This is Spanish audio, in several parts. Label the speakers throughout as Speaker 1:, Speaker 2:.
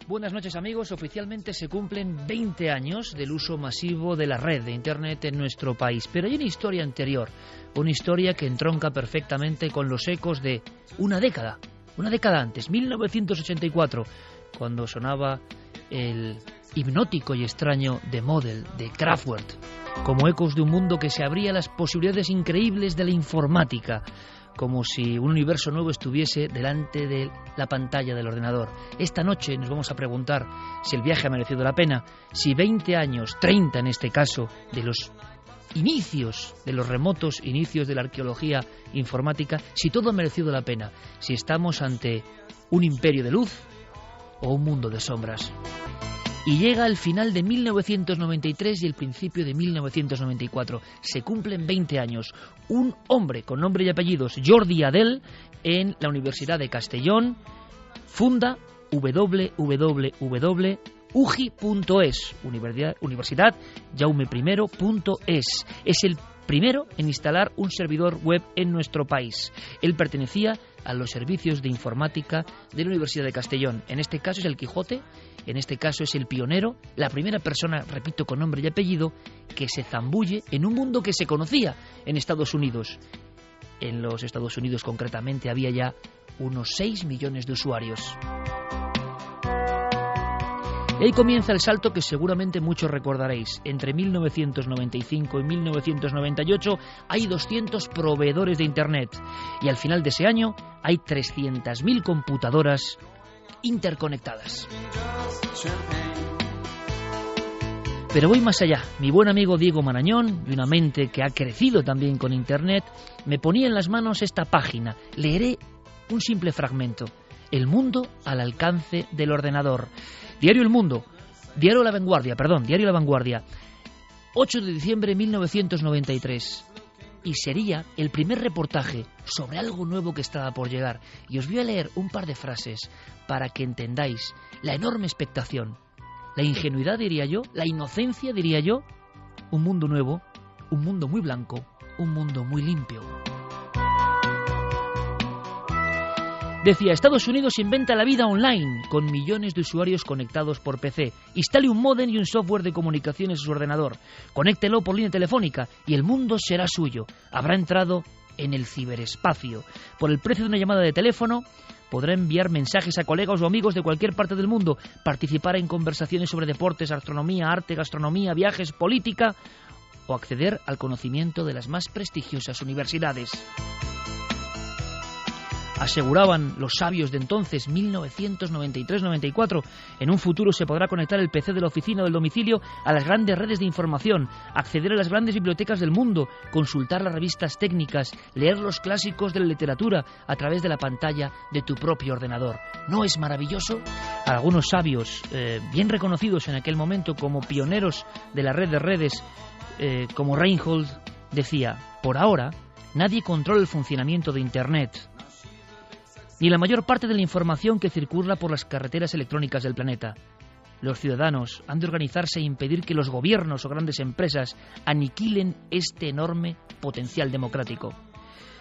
Speaker 1: Buenas noches, amigos. Oficialmente se cumplen 20 años del uso masivo de la red de Internet en nuestro país. Pero hay una historia anterior, una historia que entronca perfectamente con los ecos de una década antes, 1984, cuando sonaba el hipnótico y extraño The Model de Kraftwerk, como ecos de un mundo que se abría a las posibilidades increíbles de la informática, como si un universo nuevo estuviese delante de la pantalla del ordenador. Esta noche nos vamos a preguntar si el viaje ha merecido la pena, si 20 años, 30 en este caso, de los inicios, de los remotos inicios de la arqueología informática, si todo ha merecido la pena, si estamos ante un imperio de luz o un mundo de sombras. Y llega el final de 1993 y el principio de 1994. Se cumplen 20 años. Un hombre con nombre y apellidos, Jordi Adel, en la Universidad de Castellón, funda www.ugi.es, Universidad Jaume I.es. Es el primero en instalar un servidor web en nuestro país. Él pertenecía a los servicios de informática de la Universidad de Castellón. En este caso es el Quijote, en este caso es el pionero, la primera persona, repito, con nombre y apellido, que se zambulle en un mundo que se conocía en Estados Unidos. En los Estados Unidos concretamente había ya unos 6 millones de usuarios. Y ahí comienza el salto que seguramente muchos recordaréis. Entre 1995 y 1998 hay 200 proveedores de Internet. Y al final de ese año hay 300.000 computadoras interconectadas. Pero voy más allá. Mi buen amigo Diego Marañón, de una mente que ha crecido también con Internet, me ponía en las manos esta página. Leeré un simple fragmento. El mundo al alcance del ordenador. Diario La Vanguardia, 8 de diciembre de 1993. Y sería el primer reportaje sobre algo nuevo que estaba por llegar. Y os voy a leer un par de frases para que entendáis la enorme expectación, la ingenuidad, diría yo, la inocencia, diría yo. Un mundo nuevo, un mundo muy blanco, un mundo muy limpio. Decía, Estados Unidos inventa la vida online con millones de usuarios conectados por PC. Instale un módem y un software de comunicaciones a su ordenador. Conéctelo por línea telefónica y el mundo será suyo. Habrá entrado en el ciberespacio. Por el precio de una llamada de teléfono podrá enviar mensajes a colegas o amigos de cualquier parte del mundo, participar en conversaciones sobre deportes, astronomía, arte, gastronomía, viajes, política o acceder al conocimiento de las más prestigiosas universidades. Aseguraban los sabios de entonces, 1993-94, en un futuro se podrá conectar el PC de la oficina o del domicilio a las grandes redes de información, acceder a las grandes bibliotecas del mundo, consultar las revistas técnicas, leer los clásicos de la literatura a través de la pantalla de tu propio ordenador. ¿No es maravilloso? Algunos sabios, bien reconocidos en aquel momento como pioneros de la red de redes, como Reinhold, decía, por ahora, nadie controla el funcionamiento de Internet, ni la mayor parte de la información que circula por las carreteras electrónicas del planeta. Los ciudadanos han de organizarse e impedir que los gobiernos o grandes empresas aniquilen este enorme potencial democrático.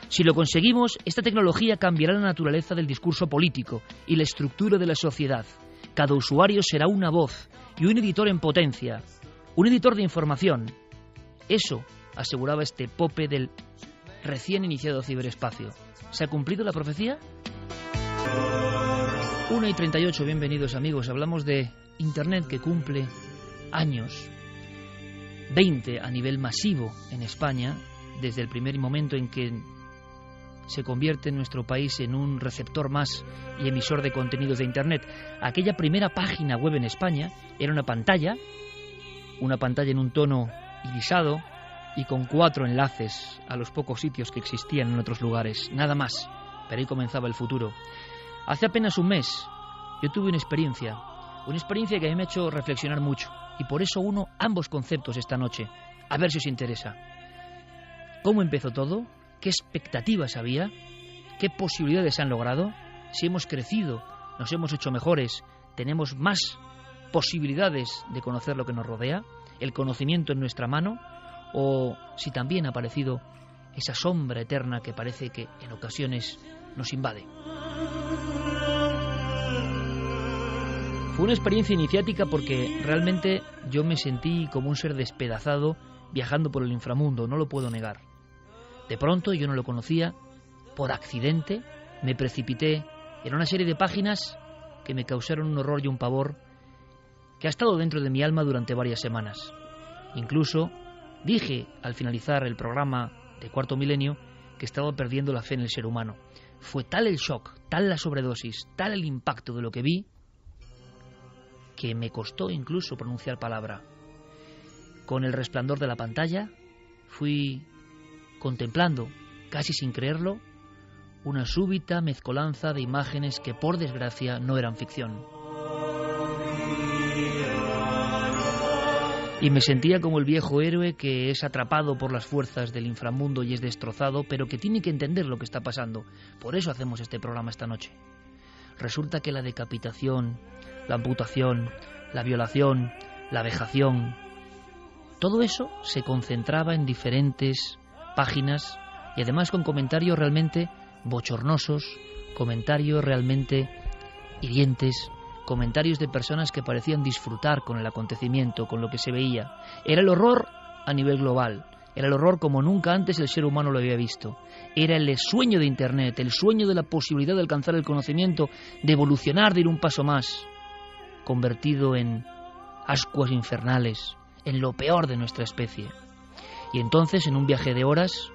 Speaker 1: Si lo conseguimos, esta tecnología cambiará la naturaleza del discurso político y la estructura de la sociedad. Cada usuario será una voz y un editor en potencia, un editor de información. Eso aseguraba este pope del recién iniciado ciberespacio. ¿Se ha cumplido la profecía? 1:38, bienvenidos amigos. Hablamos de Internet que cumple años, 20 a nivel masivo en España, desde el primer momento en que se convierte en nuestro país en un receptor más y emisor de contenidos de Internet. Aquella primera página web en España era una pantalla en un tono irisado y con 4 enlaces a los pocos sitios que existían en otros lugares, nada más, pero ahí comenzaba el futuro. Hace apenas un mes yo tuve una experiencia que a mí me ha hecho reflexionar mucho y por eso uno ambos conceptos esta noche, a ver si os interesa. ¿Cómo empezó todo? ¿Qué expectativas había? ¿Qué posibilidades se han logrado? Si hemos crecido, nos hemos hecho mejores, tenemos más posibilidades de conocer lo que nos rodea, el conocimiento en nuestra mano, o si también ha aparecido esa sombra eterna que parece que en ocasiones nos invade. Fue una experiencia iniciática porque realmente yo me sentí como un ser despedazado viajando por el inframundo, no lo puedo negar. De pronto, yo no lo conocía, por accidente me precipité en una serie de páginas que me causaron un horror y un pavor que ha estado dentro de mi alma durante varias semanas. Incluso dije al finalizar el programa de Cuarto Milenio que estaba perdiendo la fe en el ser humano. Fue tal el shock, tal la sobredosis, tal el impacto de lo que vi, que me costó incluso pronunciar palabra. Con el resplandor de la pantalla fui contemplando, casi sin creerlo, una súbita mezcolanza de imágenes que por desgracia no eran ficción. Y me sentía como el viejo héroe que es atrapado por las fuerzas del inframundo y es destrozado, pero que tiene que entender lo que está pasando. Por eso hacemos este programa esta noche. Resulta que la decapitación, la amputación, la violación, la vejación, todo eso se concentraba en diferentes páginas y además con comentarios realmente bochornosos, comentarios realmente hirientes, comentarios de personas que parecían disfrutar con el acontecimiento, con lo que se veía. Era el horror a nivel global, era el horror como nunca antes el ser humano lo había visto. Era el sueño de Internet, el sueño de la posibilidad de alcanzar el conocimiento, de evolucionar, de ir un paso más, convertido en ascuas infernales, en lo peor de nuestra especie. Y entonces, en un viaje de horas,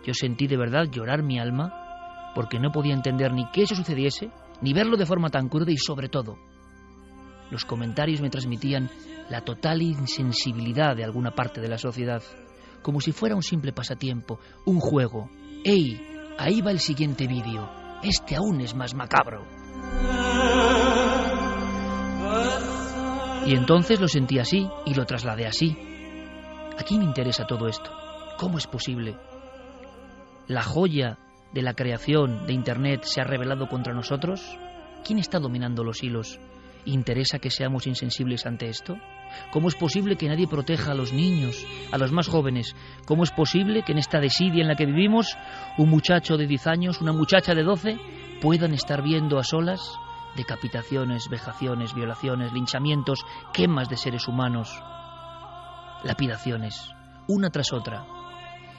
Speaker 1: yo sentí de verdad llorar mi alma, porque no podía entender ni que eso sucediese, ni verlo de forma tan cruda y sobre todo, los comentarios me transmitían la total insensibilidad de alguna parte de la sociedad, como si fuera un simple pasatiempo, un juego. ¡Ey! Ahí va el siguiente vídeo. Este aún es más macabro. Y entonces lo sentí así y lo trasladé así. ¿A quién me interesa todo esto? ¿Cómo es posible? La joya de la creación de Internet se ha rebelado contra nosotros. ¿Quién está dominando los hilos? ¿Interesa que seamos insensibles ante esto? ¿Cómo es posible que nadie proteja a los niños, a los más jóvenes? ¿Cómo es posible que en esta desidia en la que vivimos, un muchacho de 10 años, una muchacha de 12, puedan estar viendo a solas decapitaciones, vejaciones, violaciones, linchamientos, quemas de seres humanos, lapidaciones, una tras otra?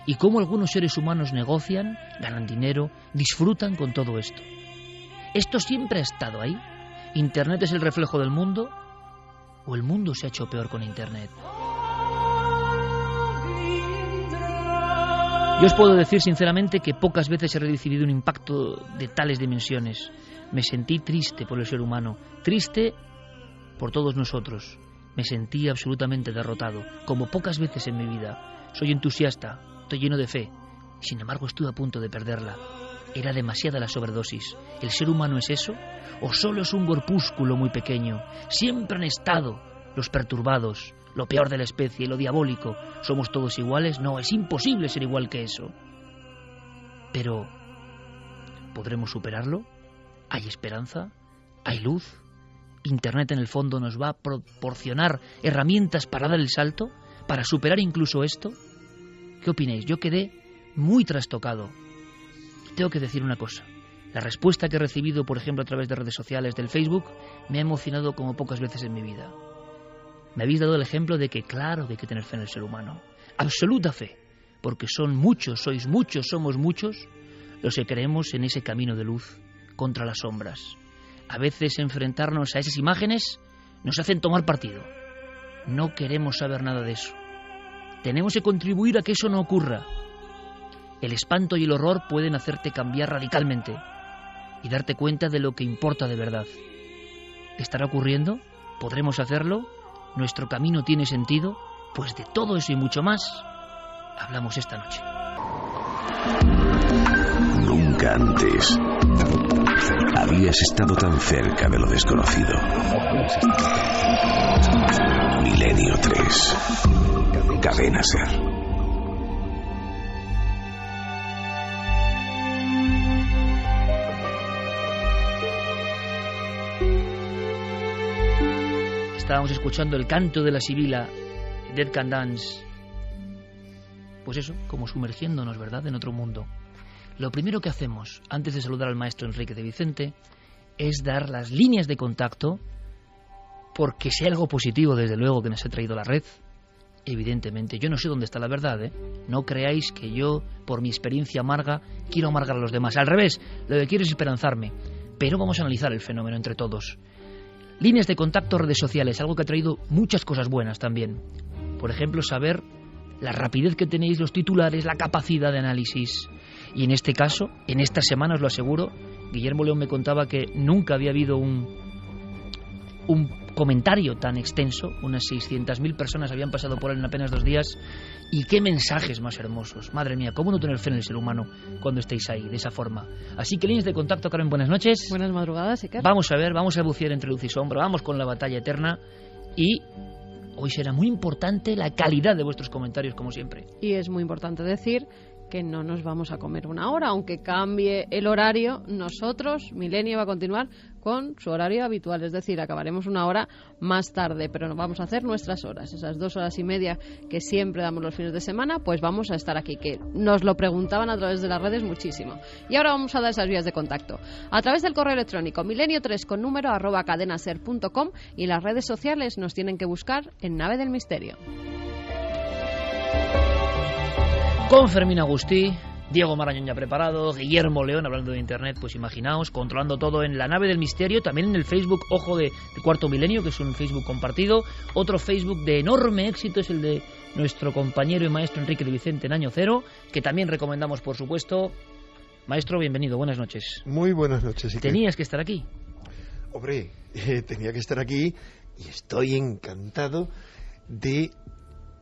Speaker 1: Y cómo algunos seres humanos negocian, ganan dinero, disfrutan con todo esto. ¿Esto siempre ha estado ahí? ¿Internet es el reflejo del mundo? ¿O el mundo se ha hecho peor con Internet? Yo os puedo decir sinceramente que pocas veces he recibido un impacto de tales dimensiones. Me sentí triste por el ser humano, triste por todos nosotros. Me sentí absolutamente derrotado, como pocas veces en mi vida. Soy entusiasta, estoy lleno de fe, y sin embargo estuve a punto de perderla. Era demasiada la sobredosis. ¿El ser humano es eso? ¿O solo es un corpúsculo muy pequeño? Siempre han estado los perturbados, lo peor de la especie, lo diabólico. ¿Somos todos iguales? No, es imposible ser igual que eso. Pero, ¿podremos superarlo? ¿Hay esperanza? ¿Hay luz? ¿Internet en el fondo nos va a proporcionar herramientas para dar el salto? ¿Para superar incluso esto? ¿Qué opináis? Yo quedé muy trastocado. Tengo que decir una cosa. La respuesta que he recibido, por ejemplo, a través de redes sociales, del Facebook, me ha emocionado como pocas veces en mi vida. Me habéis dado el ejemplo de que, claro, que hay que tener fe en el ser humano. Absoluta fe. Porque son muchos, sois muchos, somos muchos los que creemos en ese camino de luz contra las sombras. A veces enfrentarnos a esas imágenes nos hacen tomar partido. No queremos saber nada de eso. Tenemos que contribuir a que eso no ocurra. El espanto y el horror pueden hacerte cambiar radicalmente y darte cuenta de lo que importa de verdad. ¿Estará ocurriendo? ¿Podremos hacerlo? ¿Nuestro camino tiene sentido? Pues de todo eso y mucho más hablamos esta noche.
Speaker 2: Nunca antes habías estado tan cerca de lo desconocido. Milenio 3. Cadena Ser.
Speaker 1: Estábamos escuchando el canto de la sibila, Dead Can Dance. Pues eso, como sumergiéndonos, ¿verdad?, en otro mundo. Lo primero que hacemos, antes de saludar al maestro Enrique de Vicente, es dar las líneas de contacto porque si hay algo positivo, desde luego, que nos ha traído la red, evidentemente, yo no sé dónde está la verdad, ¿eh? No creáis que yo, por mi experiencia amarga, quiero amargar a los demás. Al revés, lo que quiero es esperanzarme. Pero vamos a analizar el fenómeno entre todos. Líneas de contacto, redes sociales, algo que ha traído muchas cosas buenas también. Por ejemplo, saber la rapidez que tenéis los titulares, la capacidad de análisis. Y en este caso, en esta semana, os lo aseguro, Guillermo León me contaba que nunca había habido un comentario tan extenso. Unas 600.000 personas habían pasado por él en apenas 2 días. Y qué mensajes más hermosos. Madre mía, cómo no tener fe en el ser humano cuando estéis ahí, de esa forma. Así que líneas de contacto, Carmen, buenas noches.
Speaker 3: Buenas madrugadas, Iker.
Speaker 1: Vamos a ver, vamos a bucear entre luz y sombra, vamos con la batalla eterna. Y hoy será muy importante la calidad de vuestros comentarios, como siempre.
Speaker 3: Y es muy importante decir que no nos vamos a comer 1 hora, aunque cambie el horario. Nosotros, Milenio, va a continuar con su horario habitual, es decir, acabaremos 1 hora más tarde, pero nos vamos a hacer nuestras horas, esas 2 horas y media que siempre damos los fines de semana, pues vamos a estar aquí, que nos lo preguntaban a través de las redes muchísimo. Y ahora vamos a dar esas vías de contacto. A través del correo electrónico milenio3@cadenaser.com, y en las redes sociales nos tienen que buscar en Nave del Misterio.
Speaker 1: Con Fermín Agustí, Diego Marañón ya preparado, Guillermo León hablando de Internet, pues imaginaos, controlando todo en la Nave del Misterio, también en el Facebook, ojo, de Cuarto Milenio, que es un Facebook compartido. Otro Facebook de enorme éxito es el de nuestro compañero y maestro Enrique de Vicente en Año Cero, que también recomendamos, por supuesto. Maestro, bienvenido, buenas noches.
Speaker 4: Muy buenas noches.
Speaker 1: ¿Tenías que estar aquí?
Speaker 4: Hombre, tenía que estar aquí y estoy encantado de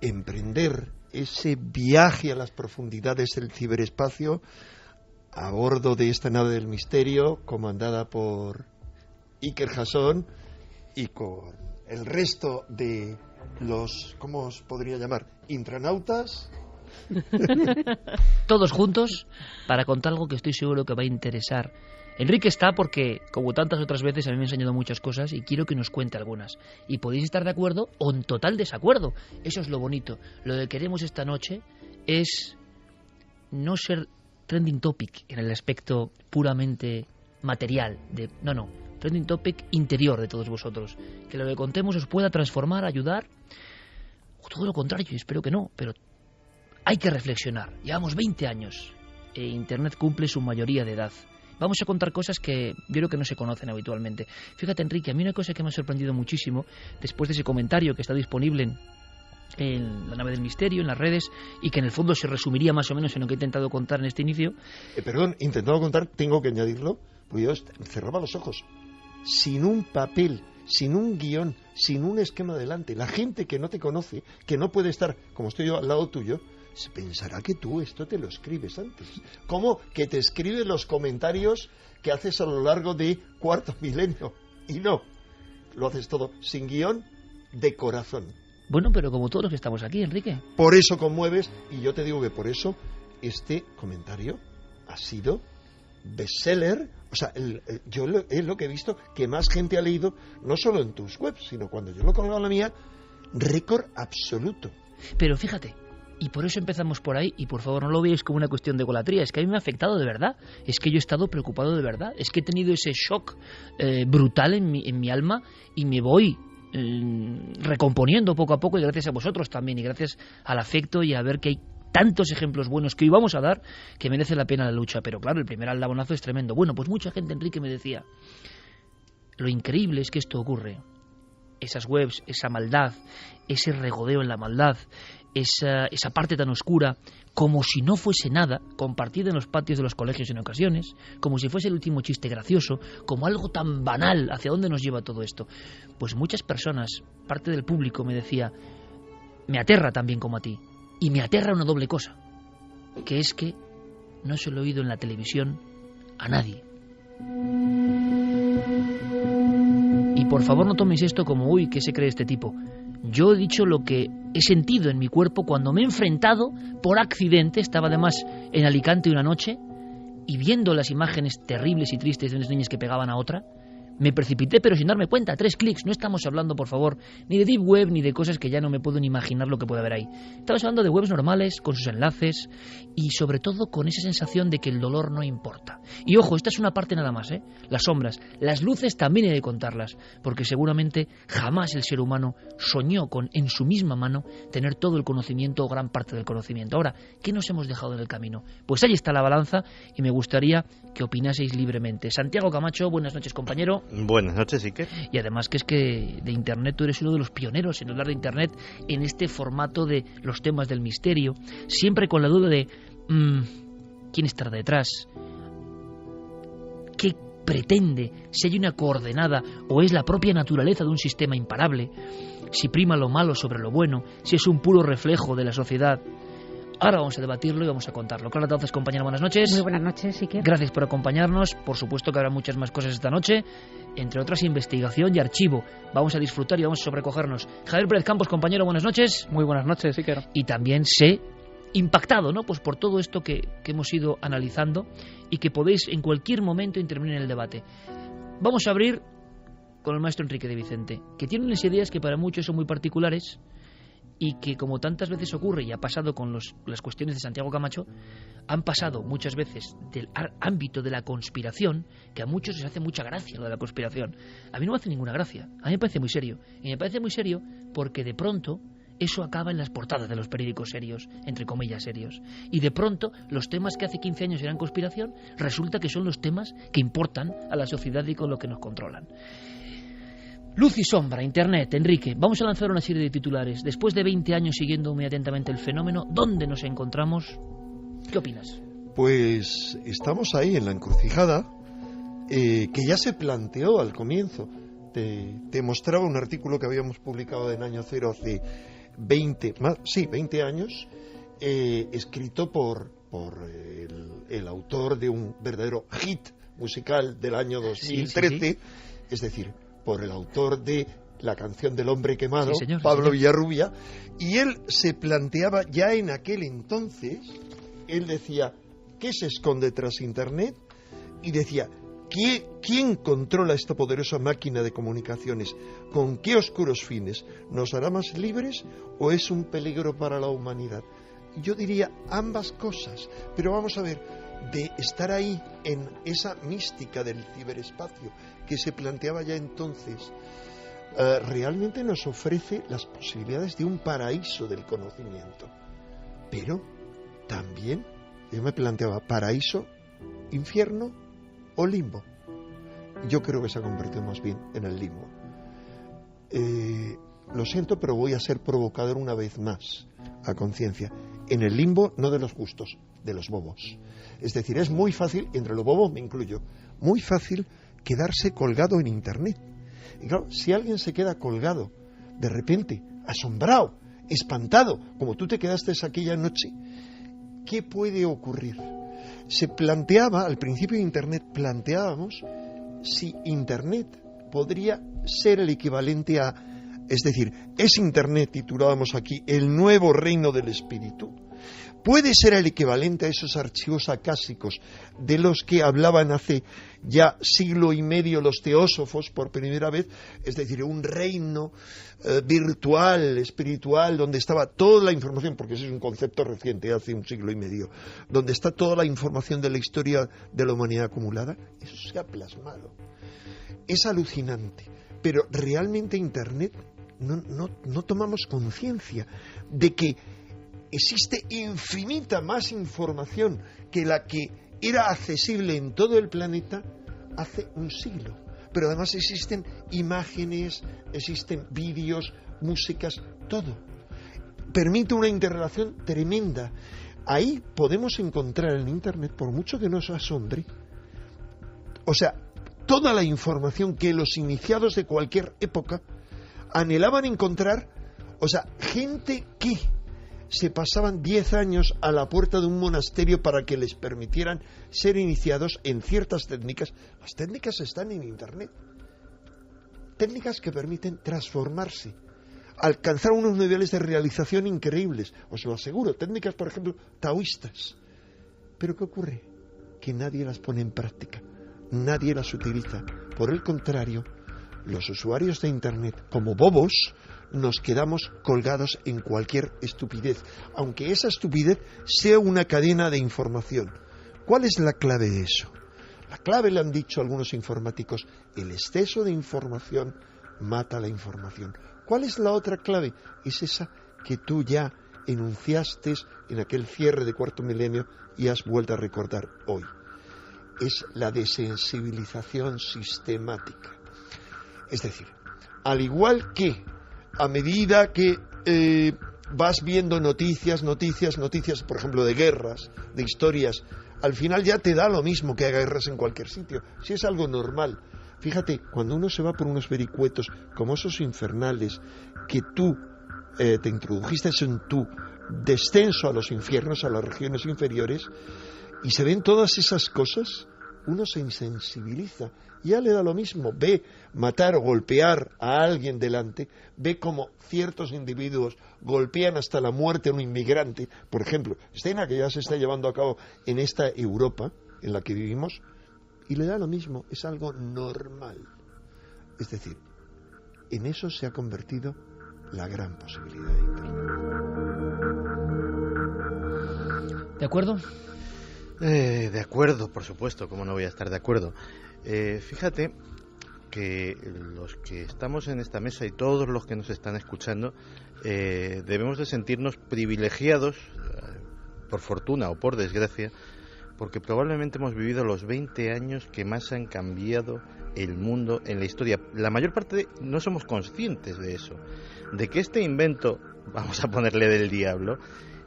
Speaker 4: emprender ese viaje a las profundidades del ciberespacio a bordo de esta nave del misterio comandada por Iker Jasón y con el resto de los, ¿cómo os podría llamar? Intranautas.
Speaker 1: Todos juntos para contar algo que estoy seguro que va a interesar. Enrique está porque, como tantas otras veces, a mí me ha enseñado muchas cosas y quiero que nos cuente algunas. Y podéis estar de acuerdo o en total desacuerdo. Eso es lo bonito. Lo que queremos esta noche es no ser trending topic en el aspecto puramente material. No, trending topic interior de todos vosotros. Que lo que contemos os pueda transformar, ayudar, o todo lo contrario, y espero que no, pero hay que reflexionar. Llevamos 20 años e Internet cumple su mayoría de edad. Vamos a contar cosas que yo creo que no se conocen habitualmente. Fíjate, Enrique, a mí una cosa que me ha sorprendido muchísimo, después de ese comentario que está disponible en la Nave del Misterio, en las redes, y que en el fondo se resumiría más o menos en lo que he intentado contar en este inicio.
Speaker 4: Intentado contar, tengo que añadirlo, porque yo cerraba los ojos. Sin un papel, sin un guión, sin un esquema delante. La gente que no te conoce, que no puede estar, como estoy yo al lado tuyo, se pensará que tú esto te lo escribes antes. ¿Cómo que te escribes los comentarios que haces a lo largo de Cuarto Milenio? Y no, lo haces todo sin guión, de corazón.
Speaker 1: Bueno, pero como todos los que estamos aquí, Enrique.
Speaker 4: Por eso conmueves, y yo te digo que por eso este comentario ha sido bestseller. O sea, yo es lo que he visto que más gente ha leído, no solo en tus webs, sino cuando yo lo colgaba en la mía, récord absoluto.
Speaker 1: Pero fíjate, y por eso empezamos por ahí, y por favor no lo veáis como una cuestión de egolatría, es que a mí me ha afectado de verdad, es que yo he estado preocupado de verdad, es que he tenido ese shock brutal en mi alma, y me voy recomponiendo poco a poco, y gracias a vosotros también, y gracias al afecto y a ver que hay tantos ejemplos buenos que hoy vamos a dar, que merece la pena la lucha. Pero claro, el primer aldabonazo es tremendo. Bueno, pues mucha gente, Enrique, me decía, lo increíble es que esto ocurre. Esas webs, esa maldad, ese regodeo en la maldad, esa parte tan oscura, como si no fuese nada, compartida en los patios de los colegios en ocasiones, como si fuese el último chiste gracioso, como algo tan banal. ¿Hacia dónde nos lleva todo esto? Pues muchas personas, parte del público, me decía, me aterra también como a ti. Y me aterra una doble cosa, que es que no se lo he oído en la televisión a nadie. Y por favor no toméis esto como, uy, ¿qué se cree este tipo? Yo he dicho lo que he sentido en mi cuerpo cuando me he enfrentado por accidente, estaba además en Alicante una noche, y viendo las imágenes terribles y tristes de unas niñas que pegaban a otra, Me precipité, pero sin darme cuenta. 3 clics. No estamos hablando, por favor, ni de deep web, ni de cosas que ya no me puedo ni imaginar lo que puede haber ahí. Estamos hablando de webs normales, con sus enlaces, y sobre todo con esa sensación de que el dolor no importa. Y ojo, esta es una parte nada más, ¿eh? Las sombras. Las luces también hay que contarlas, porque seguramente jamás el ser humano soñó con, en su misma mano, tener todo el conocimiento o gran parte del conocimiento. Ahora, ¿qué nos hemos dejado en el camino? Pues ahí está la balanza, y me gustaría que opinaseis libremente. Santiago Camacho, buenas noches, compañero.
Speaker 5: Buenas noches, Iker.
Speaker 1: Y además que es que de Internet tú eres uno de los pioneros en hablar de Internet en este formato de los temas del misterio, siempre con la duda de ¿quién estará detrás? ¿Qué pretende? Si hay una coordenada o es la propia naturaleza de un sistema imparable, si prima lo malo sobre lo bueno, si es un puro reflejo de la sociedad. Ahora vamos a debatirlo y vamos a contarlo. Clara Tauces, compañera, buenas noches.
Speaker 6: Muy buenas noches, Iker.
Speaker 1: Gracias por acompañarnos. Por supuesto que habrá muchas más cosas esta noche, entre otras investigación y archivo. Vamos a disfrutar y vamos a sobrecogernos. Javier Pérez Campos, compañero, buenas noches.
Speaker 7: Muy buenas noches, Iker.
Speaker 1: Y también sé impactado, ¿no? Pues por todo esto que hemos ido analizando y que podéis en cualquier momento intervenir en el debate. Vamos a abrir con el maestro Enrique de Vicente, que tiene unas ideas que para muchos son muy particulares y que, como tantas veces ocurre y ha pasado con las cuestiones de Santiago Camacho, han pasado muchas veces del ámbito de la conspiración, que a muchos les hace mucha gracia lo de la conspiración. A mí no me hace ninguna gracia, a mí me parece muy serio. Y me parece muy serio porque de pronto eso acaba en las portadas de los periódicos serios, entre comillas serios. Y de pronto los temas que hace 15 años eran conspiración, resulta que son los temas que importan a la sociedad y con lo que nos controlan. Luz y sombra, Internet, Enrique. Vamos a lanzar una serie de titulares. Después de 20 años siguiendo muy atentamente el fenómeno, ¿dónde nos encontramos? ¿Qué opinas?
Speaker 4: Pues estamos ahí en la encrucijada que ya se planteó al comienzo. Te mostraba un artículo que habíamos publicado en Año Cero hace 20 años, escrito por el autor de un verdadero hit musical del año 2013, sí. Es decir, por el autor de la canción del hombre quemado, sí, señor, Pablo Villarrubia, y él se planteaba ya en aquel entonces, él decía, ¿qué se esconde tras Internet? Y decía, ¿quién controla esta poderosa máquina de comunicaciones? ¿Con qué oscuros fines? ¿Nos hará más libres o es un peligro para la humanidad? Yo diría ambas cosas, pero vamos a ver, de estar ahí en esa mística del ciberespacio que se planteaba ya entonces, realmente nos ofrece las posibilidades de un paraíso del conocimiento. Pero también yo me planteaba paraíso, infierno o limbo. Yo creo que se ha convertido más bien en el limbo. Lo siento, pero voy a ser provocador una vez más, a conciencia. En el limbo no de los justos, de los bobos. Es decir, es muy fácil, entre los bobos me incluyo, muy fácil quedarse colgado en Internet. Y claro, si alguien se queda colgado, de repente, asombrado, espantado, como tú te quedaste aquella noche, ¿qué puede ocurrir? Se planteaba, al principio de Internet, planteábamos si Internet podría ser el equivalente a, es decir, ¿es Internet, titulábamos aquí, el nuevo reino del espíritu? ¿Puede ser el equivalente a esos archivos acásicos de los que hablaban hace ya siglo y medio los teósofos por primera vez? Es decir, un reino virtual, espiritual, donde estaba toda la información, porque ese es un concepto reciente, hace un siglo y medio, donde está toda la información de la historia de la humanidad acumulada. Eso se ha plasmado. Es alucinante, pero realmente Internet no tomamos conciencia de que existe infinita más información que la que era accesible en todo el planeta hace un siglo. Pero además existen imágenes, existen vídeos, músicas, todo. Permite una interrelación tremenda. Ahí podemos encontrar en Internet, por mucho que nos asombre, o sea, toda la información que los iniciados de cualquier época anhelaban encontrar, o sea, gente que se pasaban 10 años a la puerta de un monasterio para que les permitieran ser iniciados en ciertas técnicas. Las técnicas están en Internet. Técnicas que permiten transformarse, alcanzar unos niveles de realización increíbles. Os lo aseguro, técnicas, por ejemplo, taoístas. Pero ¿qué ocurre? Que nadie las pone en práctica. Nadie las utiliza, Por el contrario, los usuarios de Internet, como bobos, nos quedamos colgados en cualquier estupidez, aunque esa estupidez sea una cadena de información. ¿Cuál es la clave de eso? La clave, le han dicho algunos informáticos, el exceso de información mata la información. ¿Cuál es la otra clave? Es esa que tú ya enunciaste en aquel cierre de Cuarto Milenio y has vuelto a recordar hoy. Es la desensibilización sistemática. Es decir, al igual que a medida que vas viendo noticias, por ejemplo, de guerras, de historias, al final ya te da lo mismo que haya guerras en cualquier sitio, si es algo normal. Fíjate, cuando uno se va por unos vericuetos como esos infernales que tú te introdujiste en tu descenso a los infiernos, a las regiones inferiores, y se ven todas esas cosas, uno se insensibiliza, ya le da lo mismo, ve matar o golpear a alguien delante, ve como ciertos individuos golpean hasta la muerte a un inmigrante, por ejemplo, escena que ya se está llevando a cabo en esta Europa en la que vivimos, y le da lo mismo, es algo normal. Es decir, en eso se ha convertido la gran posibilidad de Internet.
Speaker 1: ¿De acuerdo?
Speaker 5: De acuerdo, por supuesto, ¿cómo no voy a estar de acuerdo? Fíjate que los que estamos en esta mesa y todos los que nos están escuchando debemos de sentirnos privilegiados, por fortuna o por desgracia, porque probablemente hemos vivido los 20 años que más han cambiado el mundo en la historia. La mayor parte no somos conscientes de eso, de que este invento, vamos a ponerle del diablo,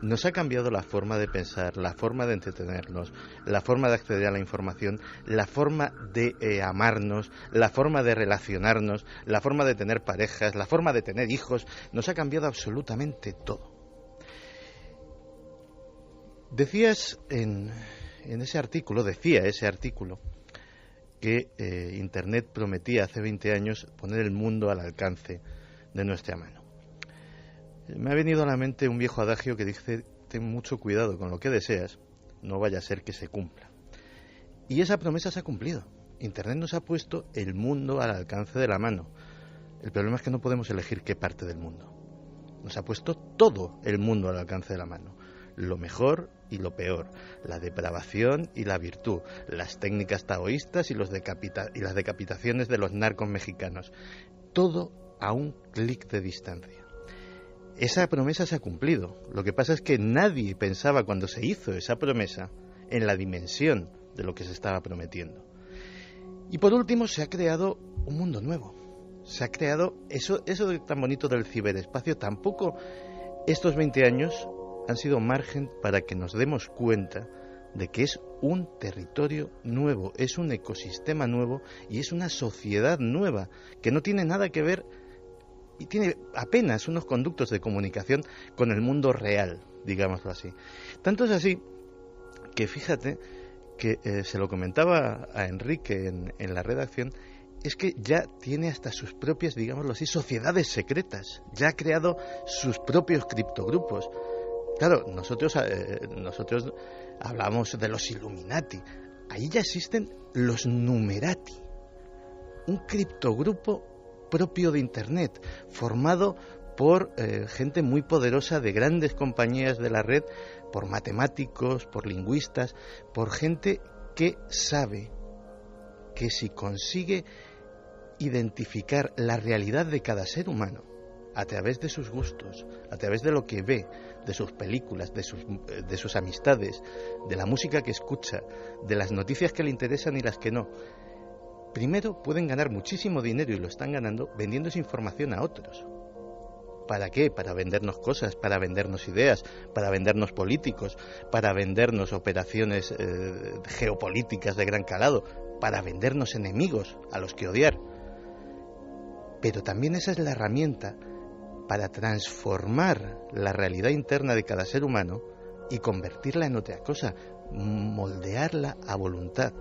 Speaker 5: nos ha cambiado la forma de pensar, la forma de entretenernos, la forma de acceder a la información, la forma de amarnos, la forma de relacionarnos, la forma de tener parejas, la forma de tener hijos. Nos ha cambiado absolutamente todo. Decías decía ese artículo que Internet prometía hace 20 años poner el mundo al alcance de nuestra mano. Me ha venido a la mente un viejo adagio que dice: ten mucho cuidado con lo que deseas, no vaya a ser que se cumpla. Y esa promesa se ha cumplido. Internet nos ha puesto el mundo al alcance de la mano. El problema es que no podemos elegir qué parte del mundo. Nos ha puesto todo el mundo al alcance de la mano. Lo mejor y lo peor, la depravación y la virtud, las técnicas taoístas y las decapitaciones de los narcos mexicanos. Todo a un clic de distancia. Esa promesa se ha cumplido. Lo que pasa es que nadie pensaba cuando se hizo esa promesa en la dimensión de lo que se estaba prometiendo. Y por último se ha creado un mundo nuevo. Se ha creado eso tan bonito del ciberespacio. Tampoco estos 20 años han sido margen para que nos demos cuenta de que es un territorio nuevo, es un ecosistema nuevo y es una sociedad nueva que no tiene nada que ver y tiene apenas unos conductos de comunicación con el mundo real, digámoslo así. Tanto es así que fíjate que se lo comentaba a Enrique en la redacción, es que ya tiene hasta sus propias, digámoslo así, sociedades secretas, ya ha creado sus propios criptogrupos. Claro, nosotros hablamos de los Illuminati, ahí ya existen los Numerati, un criptogrupo propio de Internet, formado por gente muy poderosa de grandes compañías de la red, por matemáticos, por lingüistas, por gente que sabe que si consigue identificar la realidad de cada ser humano a través de sus gustos, a través de lo que ve, de sus películas, de sus amistades, de la música que escucha, de las noticias que le interesan y las que no, primero pueden ganar muchísimo dinero, y lo están ganando, vendiendo esa información a otros. ¿Para qué? Para vendernos cosas, para vendernos ideas, para vendernos políticos, para vendernos operaciones geopolíticas de gran calado, para vendernos enemigos a los que odiar. Pero también esa es la herramienta para transformar la realidad interna de cada ser humano y convertirla en otra cosa, moldearla a voluntad.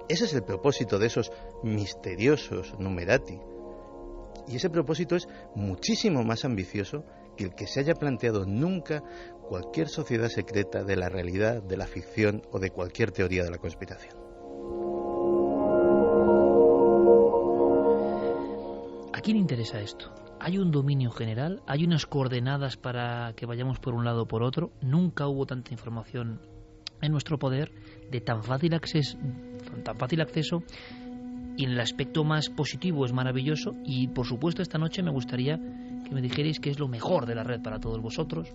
Speaker 5: Ese es el propósito de esos misteriosos Numerati. Y ese propósito es muchísimo más ambicioso que el que se haya planteado nunca cualquier sociedad secreta de la realidad, de la ficción o de cualquier teoría de la conspiración.
Speaker 1: ¿A quién interesa esto? ¿Hay un dominio general? ¿Hay unas coordenadas para que vayamos por un lado o por otro? Nunca hubo tanta información en nuestro poder de tan fácil acceso, y en el aspecto más positivo es maravilloso. Y por supuesto esta noche me gustaría que me dijerais qué es lo mejor de la red para todos vosotros,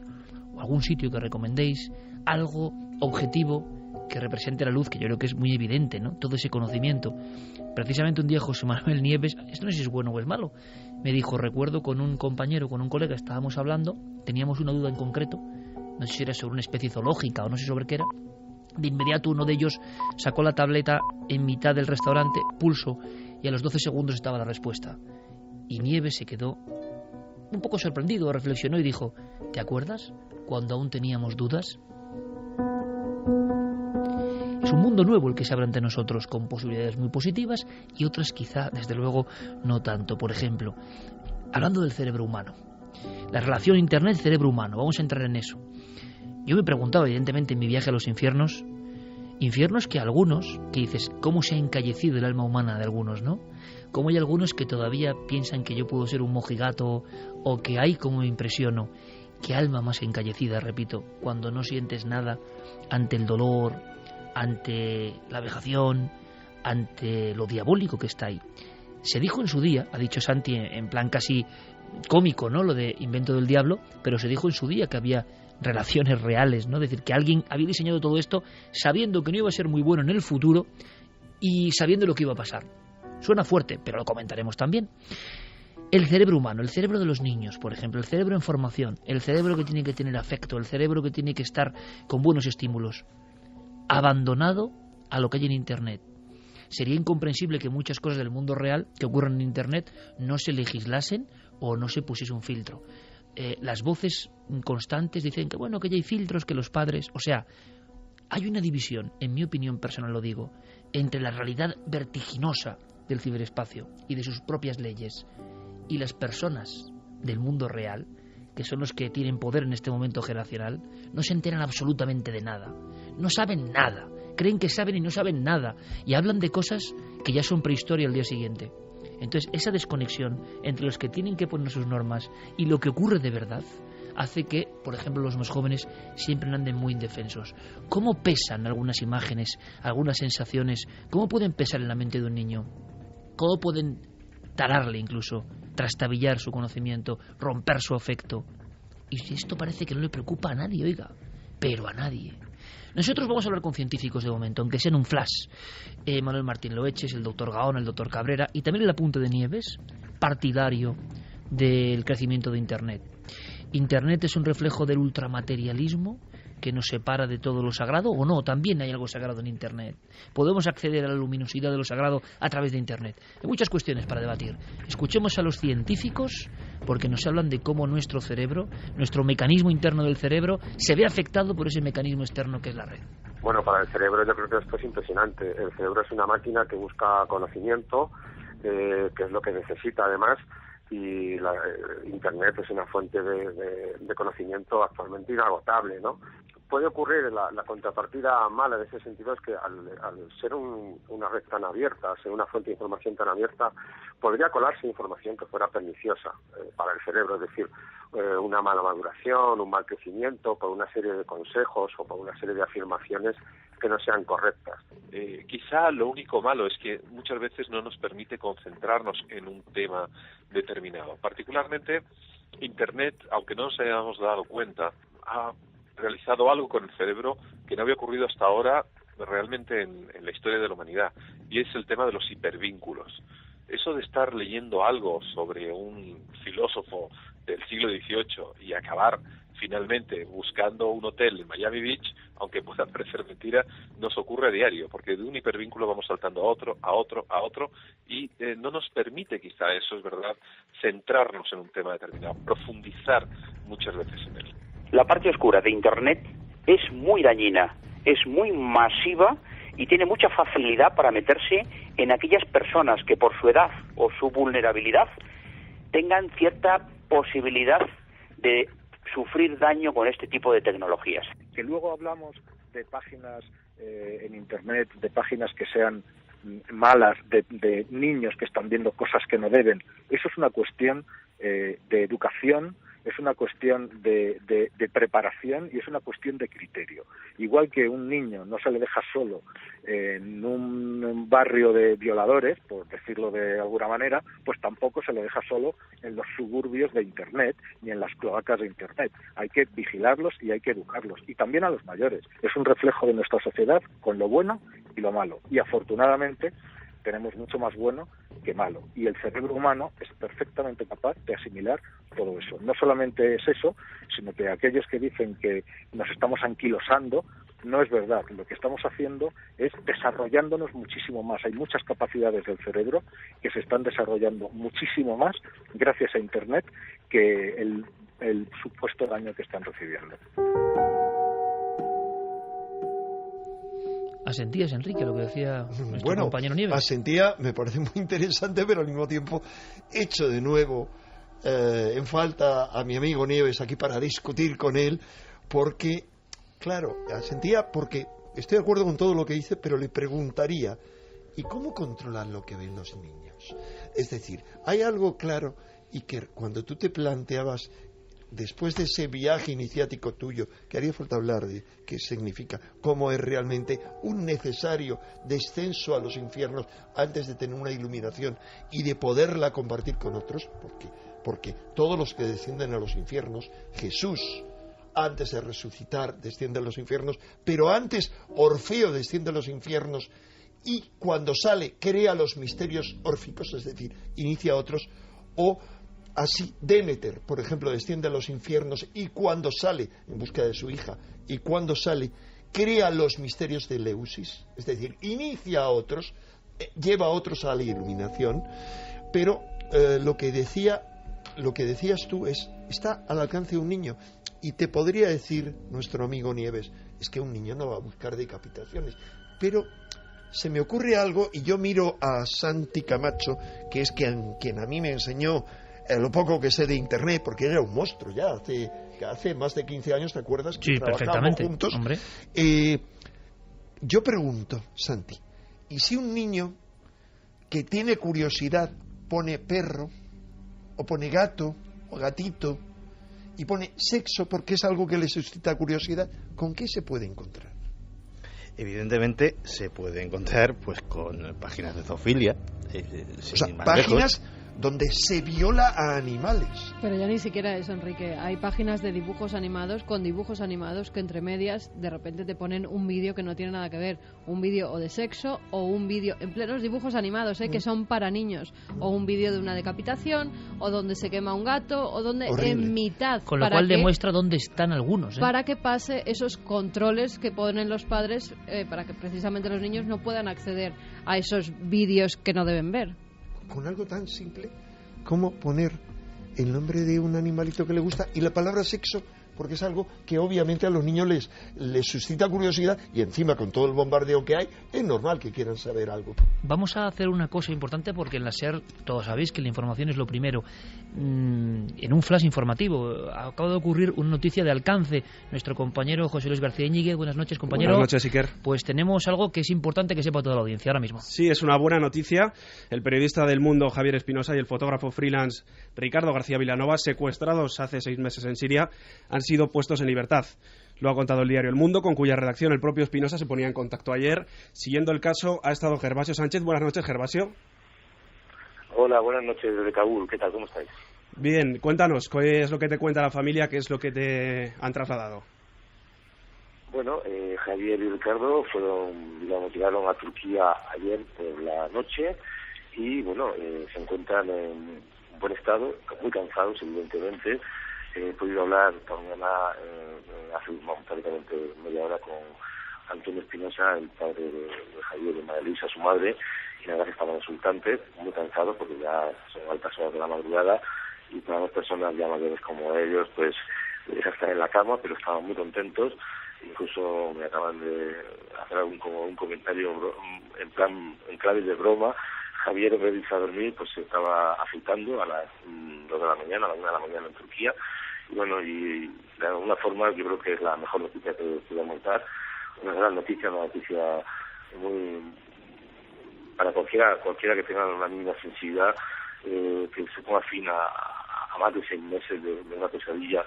Speaker 1: o algún sitio que recomendéis, algo objetivo que represente la luz, que yo creo que es muy evidente, ¿no? Todo ese conocimiento. Precisamente un día José Manuel Nieves, esto no sé si es bueno o es malo, me dijo, recuerdo con un compañero, con un colega, estábamos hablando, teníamos una duda en concreto, no sé si era sobre una especie zoológica o no sé sobre qué era. De inmediato uno de ellos sacó la tableta en mitad del restaurante, pulso, y a los 12 segundos estaba la respuesta. Y Nieves se quedó un poco sorprendido, reflexionó y dijo, ¿te acuerdas cuando aún teníamos dudas? Es un mundo nuevo el que se abre ante nosotros, con posibilidades muy positivas y otras quizá, desde luego, no tanto. Por ejemplo, hablando del cerebro humano, la relación Internet-cerebro humano, vamos a entrar en eso. Yo me preguntaba, evidentemente, en mi viaje a los infiernos que algunos, que dices, ¿cómo se ha encallecido el alma humana de algunos, no? Cómo hay algunos que todavía piensan que yo puedo ser un mojigato, o que hay, como me impresiono, qué alma más encallecida, repito, cuando no sientes nada ante el dolor, ante la vejación, ante lo diabólico que está ahí. Se dijo en su día, ha dicho Santi en plan casi cómico, ¿no?, lo de invento del diablo, pero se dijo en su día que había relaciones reales, ¿no? Es decir, que alguien había diseñado todo esto sabiendo que no iba a ser muy bueno en el futuro y sabiendo lo que iba a pasar. Suena fuerte, pero lo comentaremos también. El cerebro humano, el cerebro de los niños, por ejemplo, el cerebro en formación, el cerebro que tiene que tener afecto, el cerebro que tiene que estar con buenos estímulos, abandonado a lo que hay en Internet. Sería incomprensible que muchas cosas del mundo real que ocurren en Internet no se legislasen o no se pusiese un filtro. Las voces constantes dicen que bueno, que ya hay filtros, que los padres... O sea, hay una división, en mi opinión personal lo digo, entre la realidad vertiginosa del ciberespacio y de sus propias leyes y las personas del mundo real, que son los que tienen poder en este momento generacional, no se enteran absolutamente de nada, no saben nada, creen que saben y no saben nada, y hablan de cosas que ya son prehistoria al día siguiente. Entonces, esa desconexión entre los que tienen que poner sus normas y lo que ocurre de verdad hace que, por ejemplo, los más jóvenes siempre anden muy indefensos. ¿Cómo pesan algunas imágenes, algunas sensaciones? ¿Cómo pueden pesar en la mente de un niño? ¿Cómo pueden talarle incluso, trastabillar su conocimiento, romper su afecto? Y esto parece que no le preocupa a nadie, oiga, pero a nadie. Nosotros vamos a hablar con científicos de momento, aunque sea en un flash. Manuel Martín Loeches, el doctor Gaona, el doctor Cabrera y también el apunte de Nieves, partidario del crecimiento de Internet. Internet es un reflejo del ultramaterialismo que nos separa de todo lo sagrado, o no, también hay algo sagrado en Internet. Podemos acceder a la luminosidad de lo sagrado a través de Internet. Hay muchas cuestiones para debatir. Escuchemos a los científicos, porque nos hablan de cómo nuestro cerebro, nuestro mecanismo interno del cerebro, se ve afectado por ese mecanismo externo que es la red.
Speaker 6: Bueno, para el cerebro yo creo que esto es impresionante. El cerebro es una máquina que busca conocimiento, que es lo que necesita además, y Internet es una fuente de conocimiento actualmente inagotable, ¿no? Puede ocurrir la contrapartida mala en ese sentido, es que al ser una red tan abierta, al ser una fuente de información tan abierta, podría colarse información que fuera perniciosa para el cerebro, es decir, una mala maduración, un mal crecimiento, por una serie de consejos o por una serie de afirmaciones que no sean correctas.
Speaker 7: Quizá lo único malo es que muchas veces no nos permite concentrarnos en un tema determinado. Particularmente, Internet, aunque no nos hayamos dado cuenta, ha realizado algo con el cerebro que no había ocurrido hasta ahora realmente en la historia de la humanidad, y es el tema de los hipervínculos. Eso de estar leyendo algo sobre un filósofo del siglo XVIII y acabar finalmente buscando un hotel en Miami Beach, aunque pueda parecer mentira, nos ocurre a diario, porque de un hipervínculo vamos saltando a otro, y no nos permite, quizá eso es verdad, centrarnos en un tema determinado, profundizar muchas veces en él.
Speaker 8: La parte oscura de Internet es muy dañina, es muy masiva y tiene mucha facilidad para meterse en aquellas personas que por su edad o su vulnerabilidad tengan cierta posibilidad de sufrir daño con este tipo de tecnologías.
Speaker 9: Que luego hablamos de páginas en Internet, de páginas que sean malas de niños que están viendo cosas que no deben. Eso es una cuestión de educación, es una cuestión de preparación y es una cuestión de criterio. Igual que un niño no se le deja solo en un barrio de violadores, por decirlo de alguna manera, pues tampoco se le deja solo en los suburbios de Internet ni en las cloacas de Internet. Hay que vigilarlos y hay que educarlos. Y también a los mayores. Es un reflejo de nuestra sociedad con lo bueno y lo malo. Y afortunadamente tenemos mucho más bueno que malo. Y el cerebro humano es perfectamente capaz de asimilar todo eso. No solamente es eso, sino que aquellos que dicen que nos estamos anquilosando, no es verdad. Lo que estamos haciendo es desarrollándonos muchísimo más. Hay muchas capacidades del cerebro que se están desarrollando muchísimo más gracias a Internet que el supuesto daño que están recibiendo.
Speaker 1: ¿Asentías, Enrique, lo que decía nuestro compañero Nieves?
Speaker 4: Asentía, me parece muy interesante, pero al mismo tiempo echo de nuevo en falta a mi amigo Nieves aquí para discutir con él, porque, claro, asentía porque estoy de acuerdo con todo lo que dice, pero le preguntaría, ¿y cómo controlar lo que ven los niños? Es decir, hay algo claro y que cuando tú te planteabas después de ese viaje iniciático tuyo, que haría falta hablar de qué significa, cómo es realmente un necesario descenso a los infiernos antes de tener una iluminación y de poderla compartir con otros, porque todos los que descienden a los infiernos, Jesús, antes de resucitar, desciende a los infiernos, pero antes Orfeo desciende a los infiernos y cuando sale crea los misterios órficos, es decir, inicia otros, o así, Demeter, por ejemplo, desciende a los infiernos y cuando sale, en busca de su hija, y cuando sale, crea los misterios de Eleusis, es decir, inicia a otros, lleva a otros a la iluminación, pero lo que decías tú está al alcance de un niño. Y te podría decir nuestro amigo Nieves, es que un niño no va a buscar decapitaciones, pero se me ocurre algo y yo miro a Santi Camacho, que es quien a mí me enseñó lo poco que sé de Internet, porque era un monstruo ya hace más de 15 años, ¿te acuerdas? Que
Speaker 1: sí,
Speaker 4: trabajábamos juntos.
Speaker 1: Hombre.
Speaker 4: Yo pregunto, Santi, ¿y si un niño que tiene curiosidad pone perro, o pone gato, o gatito, y pone sexo porque es algo que le suscita curiosidad, ¿con qué se puede encontrar?
Speaker 5: Evidentemente se puede encontrar pues con páginas de zoofilia,
Speaker 4: o sea, páginas donde se viola a animales.
Speaker 3: Pero ya ni siquiera eso, Enrique. Hay páginas de dibujos animados con dibujos animados que entre medias de repente te ponen un vídeo que no tiene nada que ver. Un vídeo o de sexo o un vídeo en plenos dibujos animados, que son para niños. O un vídeo de una decapitación o donde se quema un gato o donde horrible. En mitad.
Speaker 1: Con lo cual demuestra dónde están algunos.
Speaker 3: Para que pase esos controles que ponen los padres para que precisamente los niños no puedan acceder a esos vídeos que no deben ver.
Speaker 4: Con algo tan simple como poner el nombre de un animalito que le gusta y la palabra sexo, porque es algo que obviamente a los niños les suscita curiosidad y encima con todo el bombardeo que hay es normal que quieran saber algo.
Speaker 1: Vamos a hacer una cosa importante porque en la SER todos sabéis que la información es lo primero. En un flash informativo acaba de ocurrir una noticia de alcance. Nuestro compañero José Luis García Íñiguez, buenas noches, compañero.
Speaker 10: Buenas noches, Iker.
Speaker 1: Pues tenemos algo que es importante que sepa toda la audiencia ahora mismo.
Speaker 10: Sí, es una buena noticia. El periodista del Mundo Javier Espinosa y el fotógrafo freelance Ricardo García Vilanova, secuestrados hace 6 meses en Siria, han sido puestos en libertad. Lo ha contado el diario El Mundo, con cuya redacción el propio Espinosa se ponía en contacto ayer. Siguiendo el caso ha estado Gervasio Sánchez. Buenas noches, Gervasio.
Speaker 11: Hola, buenas noches desde Kabul. ¿Qué tal? ¿Cómo estáis?
Speaker 10: Bien, cuéntanos, ¿qué es lo que te cuenta la familia? ¿Qué es lo que te han trasladado?
Speaker 11: Bueno, Javier y Ricardo llegaron a Turquía ayer por la noche y, bueno, se encuentran en buen estado, muy cansados, evidentemente. He podido hablar esta mañana, hace prácticamente media hora, con Antonio Espinosa, el padre de Javier y María Luisa, su madre, y la verdad que estaban exultantes, muy cansados porque ya son altas horas de la madrugada y para las personas ya mayores como ellos, pues ya están en la cama, pero estaban muy contentos. Incluso me acaban de hacer un comentario en clave de broma. Javier, en vez de irse a dormir, pues se estaba afeitando a las 2 de la mañana, a la 1 de la mañana en Turquía. Y bueno, y de alguna forma yo creo que es la mejor noticia que podemos dar. Una gran noticia, una noticia muy para cualquiera que tenga una mínima sensibilidad, que se ponga fin a más de 6 meses de una pesadilla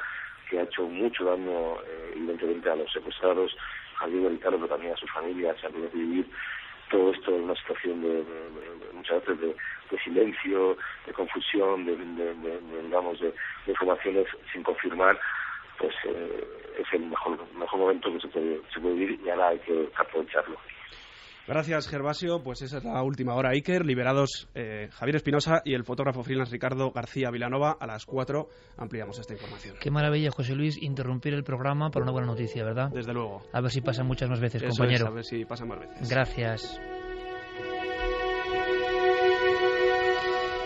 Speaker 11: que ha hecho mucho daño, evidentemente, a los secuestrados, a Javier y Ricardo, pero también a sus familias, a tener que vivir todo esto en una situación de muchas veces de silencio, de confusión, de informaciones sin confirmar. Pues es el mejor momento que se puede vivir, y ahora hay que aprovecharlo.
Speaker 10: Gracias, Gervasio. Pues esa es la última hora, Iker. Liberados Javier Espinosa y el fotógrafo freelance Ricardo García Vilanova. A las 4 ampliamos esta información.
Speaker 1: Qué maravilla, José Luis, interrumpir el programa para una buena noticia, ¿verdad?
Speaker 10: Desde luego.
Speaker 1: A ver si pasa muchas más veces,
Speaker 10: Eso
Speaker 1: compañero.
Speaker 10: Es, a ver si pasa más veces.
Speaker 1: Gracias.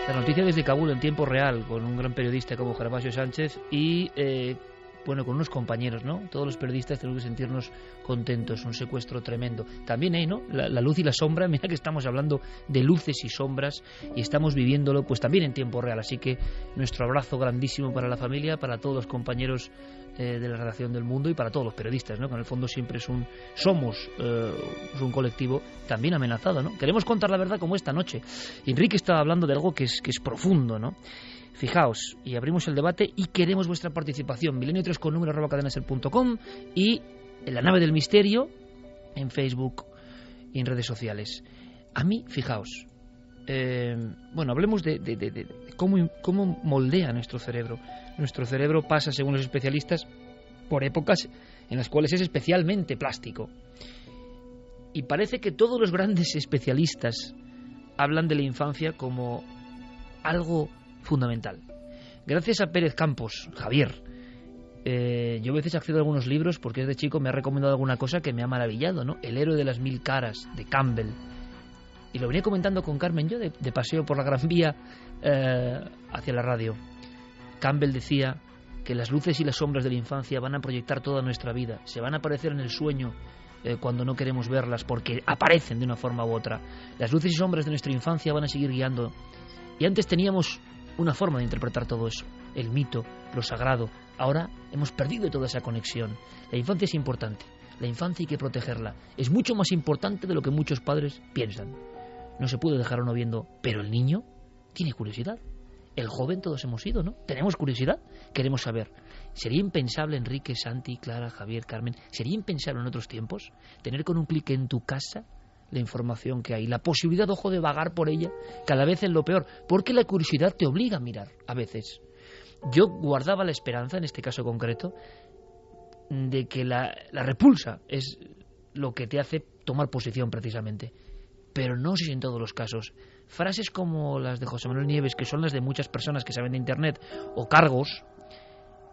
Speaker 1: La noticia desde Kabul en tiempo real, con un gran periodista como Gervasio Sánchez y con unos compañeros, ¿no? Todos los periodistas tenemos que sentirnos contentos, un secuestro tremendo. También hay, ¿no? La luz y la sombra, mira que estamos hablando de luces y sombras y estamos viviéndolo pues también en tiempo real, así que nuestro abrazo grandísimo para la familia, para todos los compañeros de la redacción del Mundo y para todos los periodistas, ¿no? Que en el fondo siempre somos un colectivo también amenazado, ¿no? Queremos contar la verdad como esta noche. Enrique estaba hablando de algo que es profundo, ¿no? Fijaos, y abrimos el debate y queremos vuestra participación. milenio3con número@cadenaser.com y en la nave del misterio en Facebook y en redes sociales. A mí, fijaos, hablemos de cómo moldea nuestro cerebro. Nuestro cerebro pasa, según los especialistas, por épocas en las cuales es especialmente plástico. Y parece que todos los grandes especialistas hablan de la infancia como algo fundamental. Gracias a Pérez Campos, Javier, yo a veces accedo a algunos libros porque desde chico me ha recomendado alguna cosa que me ha maravillado, ¿no? El héroe de las 1000 caras, de Campbell. Y lo venía comentando con Carmen yo de paseo por la Gran Vía hacia la radio. Campbell decía que las luces y las sombras de la infancia van a proyectar toda nuestra vida, se van a aparecer en el sueño cuando no queremos verlas porque aparecen de una forma u otra. Las luces y sombras de nuestra infancia van a seguir guiando. Y antes teníamos una forma de interpretar todo eso, el mito, lo sagrado. Ahora hemos perdido toda esa conexión. La infancia es importante, la infancia hay que protegerla. Es mucho más importante de lo que muchos padres piensan. No se puede dejar a uno viendo, pero el niño tiene curiosidad. El joven todos hemos sido, ¿no? Tenemos curiosidad, queremos saber. ¿Sería impensable, Enrique, Santi, Clara, Javier, Carmen, sería impensable en otros tiempos tener con un clic en tu casa la información que hay, la posibilidad, ojo, de vagar por ella, cada vez en lo peor, porque la curiosidad te obliga a mirar, a veces? Yo guardaba la esperanza, en este caso concreto, de que la repulsa es lo que te hace tomar posición precisamente, pero no sé si en todos los casos. Frases como las de José Manuel Nieves, que son las de muchas personas que saben de Internet, o cargos,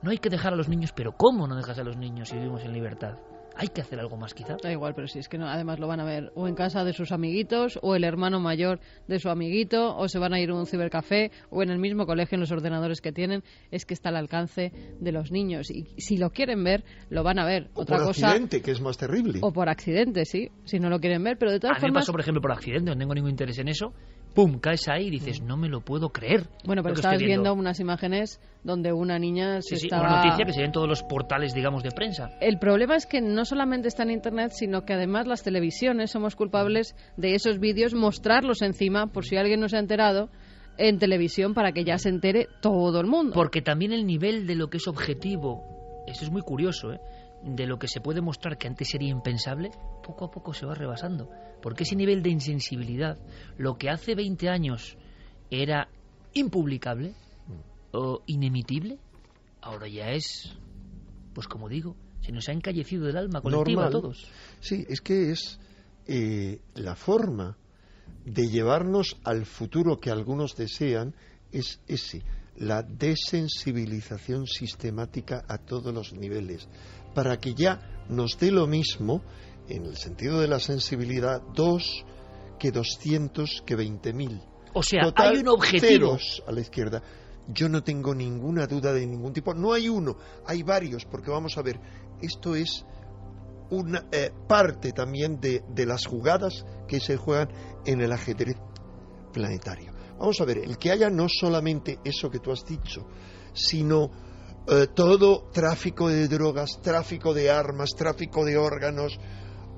Speaker 1: no hay que dejar a los niños, pero ¿cómo no dejas a los niños si vivimos en libertad? Hay que hacer algo más, quizá.
Speaker 3: Da igual, pero si es que no, además lo van a ver o en casa de sus amiguitos, o el hermano mayor de su amiguito, o se van a ir a un cibercafé, o en el mismo colegio, en los ordenadores que tienen. Es que está al alcance de los niños. Y si lo quieren ver, lo van a ver.
Speaker 4: O por accidente, que es más terrible.
Speaker 3: O por accidente, sí, si no lo quieren ver. Pero de todas
Speaker 1: formas...
Speaker 3: A mí
Speaker 1: me pasó, por ejemplo, por accidente, no tengo ningún interés en eso. ¡Pum! Caes ahí y dices, no me lo puedo creer.
Speaker 3: Bueno, pero estabas viendo unas imágenes donde una niña estaba...
Speaker 1: una noticia que se ve en todos los portales, digamos, de prensa.
Speaker 3: El problema es que no solamente está en Internet, sino que además las televisiones somos culpables de esos vídeos, mostrarlos encima, por si alguien no se ha enterado, en televisión, para que ya se entere todo el mundo.
Speaker 1: Porque también el nivel de lo que es objetivo, eso es muy curioso, de lo que se puede mostrar que antes sería impensable, poco a poco se va rebasando. Porque ese nivel de insensibilidad, lo que hace 20 años era impublicable o inemitible, ahora ya es, pues como digo, se nos ha encallecido del alma colectiva a todos.
Speaker 4: Sí, es que es la forma de llevarnos al futuro que algunos desean, es ese, la desensibilización sistemática a todos los niveles, para que ya nos dé lo mismo, en el sentido de la sensibilidad, 2 que 200 que 20.000.
Speaker 1: O sea,
Speaker 4: total,
Speaker 1: hay un objetivo.
Speaker 4: Ceros a la izquierda. Yo no tengo ninguna duda de ningún tipo. No hay uno, hay varios, porque vamos a ver, esto es una parte también de las jugadas que se juegan en el ajedrez planetario. Vamos a ver, el que haya no solamente eso que tú has dicho, sino todo tráfico de drogas, tráfico de armas, tráfico de órganos,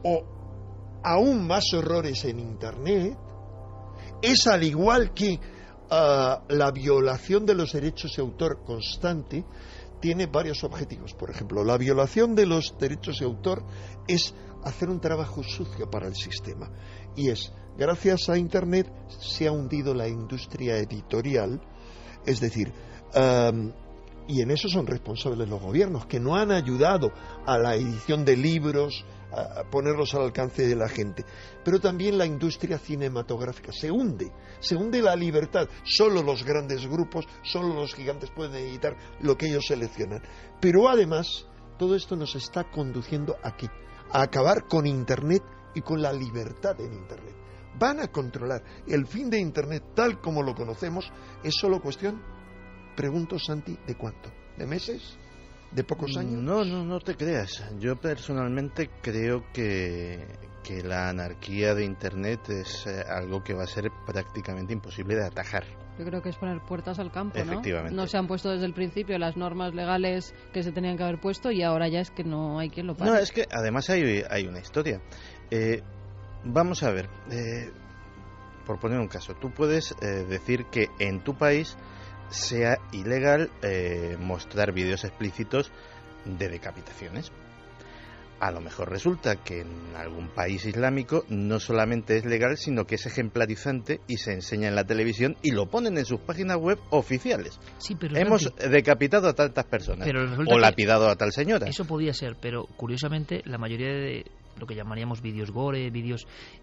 Speaker 4: o aún más horrores en Internet, Es al igual que la violación de los derechos de autor constante tiene varios objetivos. Por ejemplo, la violación de los derechos de autor es hacer un trabajo sucio para el sistema. Y gracias a Internet se ha hundido la industria editorial, es decir, y en eso son responsables los gobiernos, que no han ayudado a la edición de libros, a ponerlos al alcance de la gente. Pero también la industria cinematográfica se hunde la libertad. Solo los grandes grupos, solo los gigantes pueden editar lo que ellos seleccionan. Pero además, todo esto nos está conduciendo aquí, a acabar con Internet y con la libertad en Internet. Van a controlar el fin de Internet tal como lo conocemos. Es solo cuestión, pregunto, Santi, ¿de cuánto? ¿De meses? ¿De pocos años?
Speaker 5: No te creas. Yo personalmente creo que la anarquía de Internet es algo que va a ser prácticamente imposible de atajar.
Speaker 3: Yo creo que es poner puertas al campo, ¿no?
Speaker 5: Efectivamente.
Speaker 3: No se han puesto desde el principio las normas legales que se tenían que haber puesto y ahora ya es que no hay quien lo pare.
Speaker 5: No, es que además hay una historia. Vamos a ver, por poner un caso, tú puedes decir que en tu país sea ilegal mostrar vídeos explícitos de decapitaciones. A lo mejor resulta que en algún país islámico no solamente es legal, sino que es ejemplarizante y se enseña en la televisión y lo ponen en sus páginas web oficiales.
Speaker 1: Sí, pero
Speaker 5: hemos decapitado a tantas personas o lapidado a tal señora.
Speaker 1: Eso podía ser, pero curiosamente la mayoría de lo que llamaríamos vídeos gore,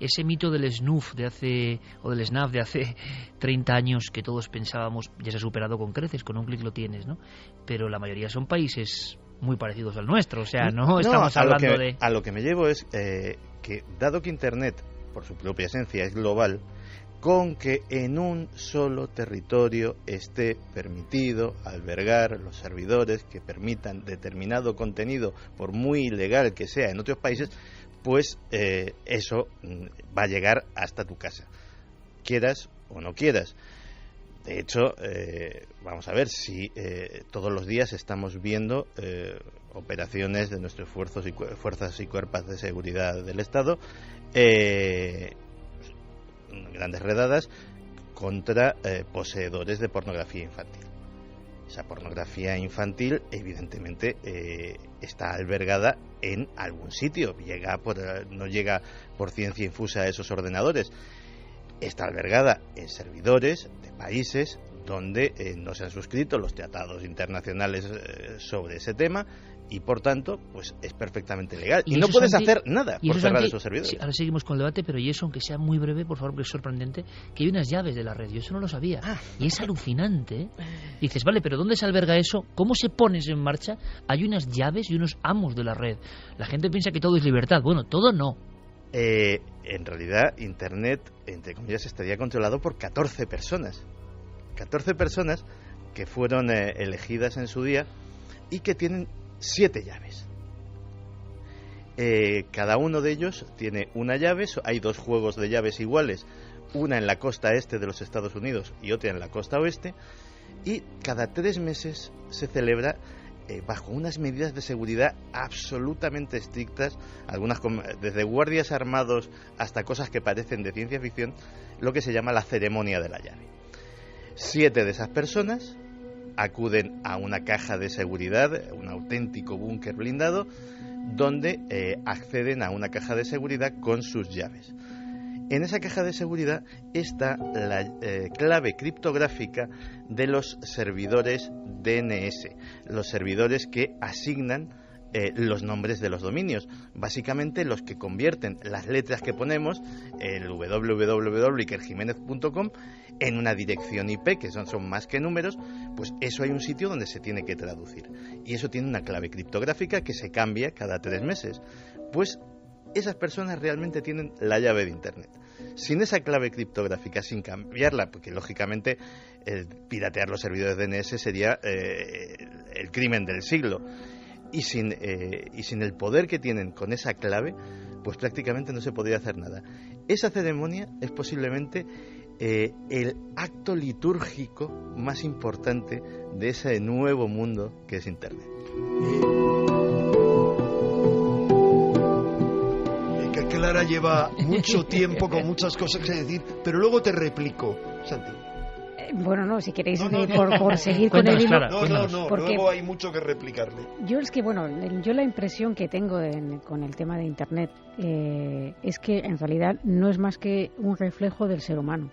Speaker 1: ese mito del snuff del snuff de hace 30 años que todos pensábamos ya se ha superado con creces, con un clic lo tienes, ¿no? Pero la mayoría son países muy parecidos al nuestro, o sea, no estamos hablando de...
Speaker 5: A lo que me llevo es que, dado que Internet, por su propia esencia, es global, con que en un solo territorio esté permitido albergar los servidores que permitan determinado contenido, por muy ilegal que sea en otros países, pues eso va a llegar hasta tu casa, quieras o no quieras. De hecho, vamos a ver si todos los días estamos viendo operaciones de nuestros fuerzas y cuerpos de seguridad del Estado, grandes redadas contra poseedores de pornografía infantil. Esa pornografía infantil, evidentemente, está albergada en algún sitio. No llega por ciencia infusa a esos ordenadores. Está albergada en servidores de países donde no se han suscrito los tratados internacionales sobre ese tema y, por tanto, pues es perfectamente legal. Y no puedes hacer nada por cerrar esos servidores.
Speaker 1: Sí, ahora seguimos con el debate, pero y eso, aunque sea muy breve, por favor, porque es sorprendente, que hay unas llaves de la red. Yo eso no lo sabía. Y es alucinante, ¿eh? Dices, vale, pero ¿dónde se alberga eso? ¿Cómo se pone eso en marcha? Hay unas llaves y unos amos de la red. La gente piensa que todo es libertad. Bueno, todo no.
Speaker 5: En realidad, Internet, entre comillas, estaría controlado por 14 personas. 14 personas que fueron elegidas en su día y que tienen 7 llaves. Cada uno de ellos tiene una llave. Hay 2 juegos de llaves iguales, una en la costa este de los Estados Unidos y otra en la costa oeste, y cada 3 meses se celebra bajo unas medidas de seguridad absolutamente estrictas, algunas desde guardias armados hasta cosas que parecen de ciencia ficción, lo que se llama la ceremonia de la llave. 7 de esas personas acuden a una caja de seguridad, un auténtico búnker blindado, donde acceden a una caja de seguridad con sus llaves. En esa caja de seguridad está la clave criptográfica de los servidores DNS, los servidores que asignan los nombres de los dominios, básicamente los que convierten las letras que ponemos, el www.ikerjimenez.com, en una dirección IP, que son más que números. Pues eso hay un sitio donde se tiene que traducir, y eso tiene una clave criptográfica que se cambia cada 3 meses. Pues esas personas realmente tienen la llave de Internet. Sin esa clave criptográfica, sin cambiarla, porque lógicamente piratear los servidores DNS sería el crimen del siglo, y sin el poder que tienen con esa clave, pues prácticamente no se podría hacer nada. Esa ceremonia es posiblemente el acto litúrgico más importante de ese nuevo mundo que es Internet.
Speaker 4: Clara lleva mucho tiempo con muchas cosas que decir, pero luego te replico, Santi.
Speaker 12: Bueno, no, si queréis por seguir con el hilo.
Speaker 4: No, luego hay mucho que replicarle.
Speaker 12: Yo la impresión que tengo con el tema de Internet es que en realidad no es más que un reflejo del ser humano,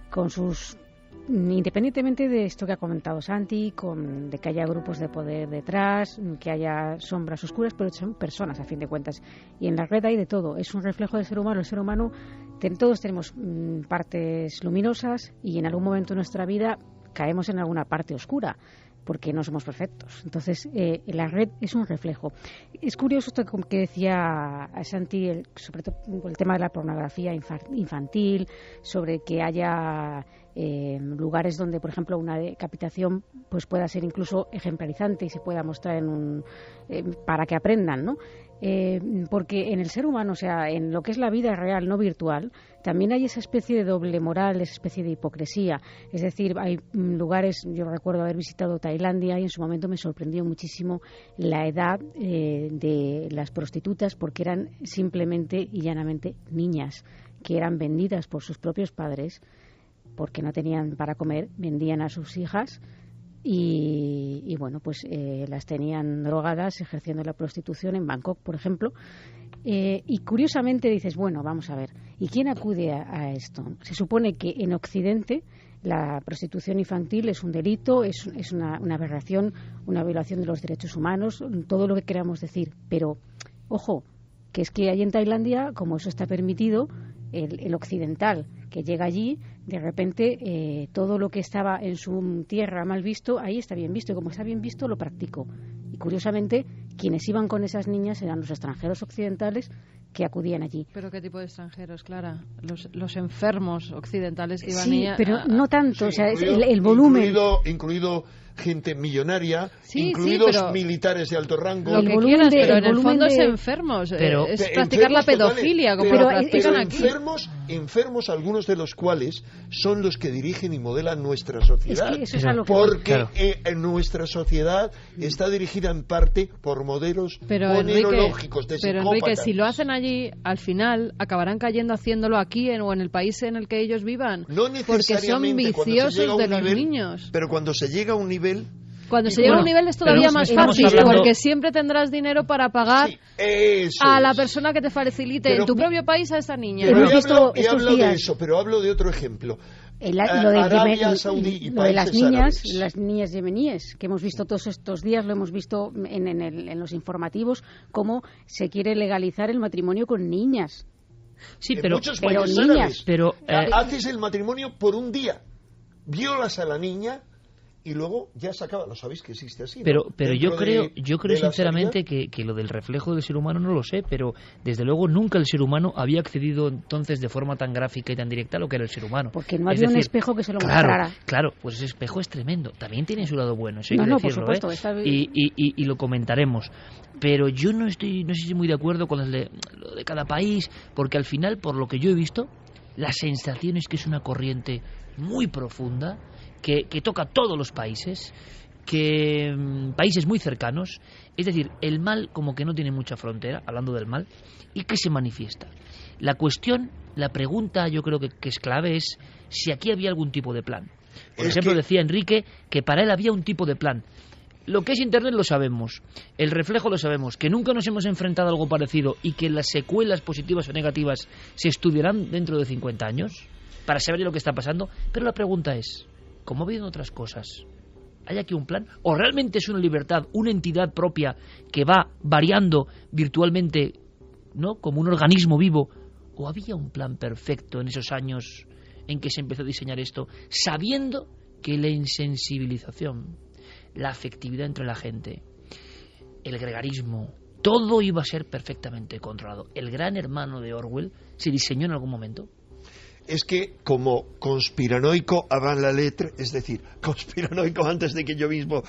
Speaker 12: con sus... Independientemente de esto que ha comentado Santi, de que haya grupos de poder detrás, que haya sombras oscuras, pero son personas a fin de cuentas. Y en la red hay de todo, es un reflejo del ser humano. El ser humano, todos tenemos partes luminosas y en algún momento de nuestra vida caemos en alguna parte oscura, porque no somos perfectos. Entonces, la red es un reflejo. Es curioso esto que decía Santi, sobre todo el tema de la pornografía infantil, sobre que haya lugares donde, por ejemplo, una decapitación pues pueda ser incluso ejemplarizante y se pueda mostrar para que aprendan, ¿no? Porque en el ser humano, o sea, en lo que es la vida real, no virtual, también hay esa especie de doble moral, esa especie de hipocresía. Es decir, hay lugares, yo recuerdo haber visitado Tailandia y en su momento me sorprendió muchísimo la edad de las prostitutas, porque eran simplemente y llanamente niñas que eran vendidas por sus propios padres porque no tenían para comer, vendían a sus hijas y bueno, pues las tenían drogadas ejerciendo la prostitución en Bangkok, por ejemplo. Y curiosamente dices, bueno, vamos a ver, ¿y quién acude a esto? Se supone que en Occidente la prostitución infantil es un delito, es una aberración, una violación de los derechos humanos, todo lo que queramos decir. Pero, ojo, que es que ahí en Tailandia, como eso está permitido, el occidental que llega allí, de repente todo lo que estaba en su tierra mal visto, ahí está bien visto, y como está bien visto lo practico. Y curiosamente, quienes iban con esas niñas eran los extranjeros occidentales que acudían allí.
Speaker 3: ¿Pero qué tipo de extranjeros, Clara? Los enfermos occidentales que iban
Speaker 12: Sí, pero no tanto, o sea, el volumen...
Speaker 4: Incluido gente millonaria, incluidos militares de alto rango.
Speaker 3: Lo que quieras, pero en el fondo es enfermos. Es practicar la pedofilia, como lo practican aquí.
Speaker 4: Enfermos, algunos de los cuales son los que dirigen y modelan nuestra sociedad.
Speaker 12: Es que eso es a lo que...
Speaker 4: Porque nuestra sociedad está dirigida en parte por modelos monerológicos de psicópatas.
Speaker 3: Pero Enrique, si lo hacen allí, al final acabarán cayendo haciéndolo aquí o en el país en el que ellos vivan.
Speaker 4: No necesariamente,
Speaker 3: porque son viciosos de los niños.
Speaker 4: Pero cuando se llega a un nivel...
Speaker 3: Cuando se llega a un nivel es todavía más fácil, porque siempre tendrás dinero para pagar a la persona que te facilite en tu propio país a esta niña.
Speaker 4: He hablado de eso, pero hablo de otro ejemplo. Arabia Saudí y
Speaker 12: lo de las
Speaker 4: países
Speaker 12: niñas yemeníes, que hemos visto todos estos días, lo hemos visto en los informativos, cómo se quiere legalizar el matrimonio con niñas.
Speaker 1: Sí, pero
Speaker 4: muchos países árabes,
Speaker 1: pero
Speaker 4: haces el matrimonio por un día, violas a la niña y luego ya se acaba. Lo sabéis que existe así, ¿no?
Speaker 1: Pero yo creo sinceramente que lo del reflejo del ser humano no lo sé, pero desde luego nunca el ser humano había accedido entonces de forma tan gráfica y tan directa a lo que era el ser humano.
Speaker 12: Porque no había un espejo que se lo mostrara.
Speaker 1: Claro, pues ese espejo es tremendo. También tiene su lado bueno, eso hay que decirlo,
Speaker 12: por supuesto,
Speaker 1: y lo comentaremos. Pero yo no sé si muy de acuerdo con lo de cada país, porque al final, por lo que yo he visto, la sensación es que es una corriente muy profunda, que toca todos los países, países muy cercanos, es decir, el mal como que no tiene mucha frontera, hablando del mal, y que se manifiesta. La pregunta yo creo que es clave es si aquí había algún tipo de plan. Por ejemplo, decía Enrique que para él había un tipo de plan. Lo que es Internet lo sabemos, el reflejo lo sabemos, que nunca nos hemos enfrentado a algo parecido y que las secuelas positivas o negativas se estudiarán dentro de 50 años para saber lo que está pasando, pero la pregunta es, ¿cómo ha habido otras cosas? ¿Hay aquí un plan? ¿O realmente es una libertad, una entidad propia que va variando virtualmente, ¿no?, como un organismo vivo? ¿O había un plan perfecto en esos años en que se empezó a diseñar esto, sabiendo que la insensibilización, la afectividad entre la gente, el gregarismo, todo iba a ser perfectamente controlado? ¿El Gran Hermano de Orwell se diseñó en algún momento?
Speaker 4: Es que como conspiranoico avant la lettre, es decir, conspiranoico antes de que yo mismo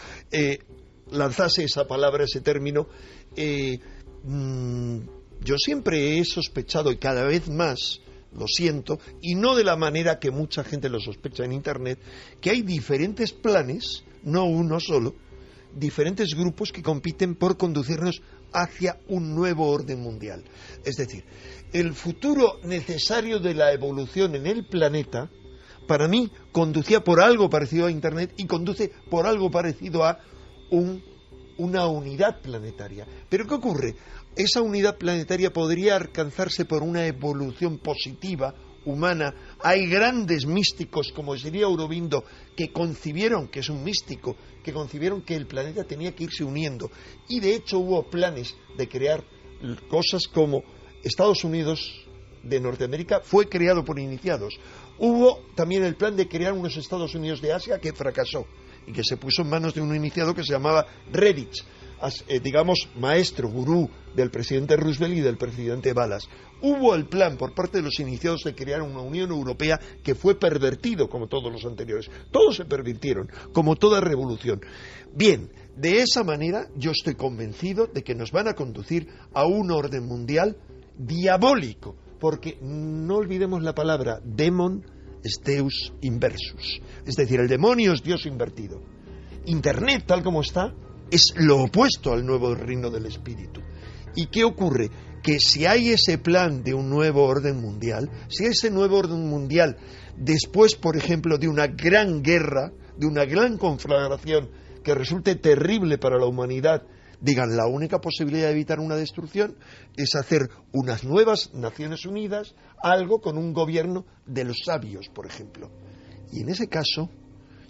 Speaker 4: lanzase esa palabra, ese término, yo siempre he sospechado, y cada vez más lo siento, y no de la manera que mucha gente lo sospecha en Internet, que hay diferentes planes, no uno solo, diferentes grupos que compiten por conducirnos hacia un nuevo orden mundial. Es decir, el futuro necesario de la evolución en el planeta, para mí, conducía por algo parecido a Internet y conduce por algo parecido a una unidad planetaria. Pero ¿qué ocurre? Esa unidad planetaria podría alcanzarse por una evolución positiva, humana. Hay grandes místicos, como sería Aurobindo, que concibieron, que es un místico, que concibieron que el planeta tenía que irse uniendo. Y de hecho hubo planes de crear cosas como Estados Unidos de Norteamérica fue creado por iniciados. Hubo también el plan de crear unos Estados Unidos de Asia que fracasó y que se puso en manos de un iniciado que se llamaba Redditch, digamos maestro, gurú del presidente Roosevelt y del presidente Wallace. Hubo el plan por parte de los iniciados de crear una Unión Europea que fue pervertido como todos los anteriores. Todos se pervirtieron, como toda revolución. Bien, de esa manera yo estoy convencido de que nos van a conducir a un orden mundial diabólico, porque no olvidemos la palabra demon es Deus inversus, es decir, el demonio es Dios invertido. Internet, tal como está, es lo opuesto al nuevo reino del espíritu. ¿Y qué ocurre? Que si hay ese plan de un nuevo orden mundial, si ese nuevo orden mundial, después, por ejemplo, de una gran guerra, de una gran conflagración que resulte terrible para la humanidad, digan, la única posibilidad de evitar una destrucción es hacer unas nuevas Naciones Unidas, algo con un gobierno de los sabios, por ejemplo. Y en ese caso,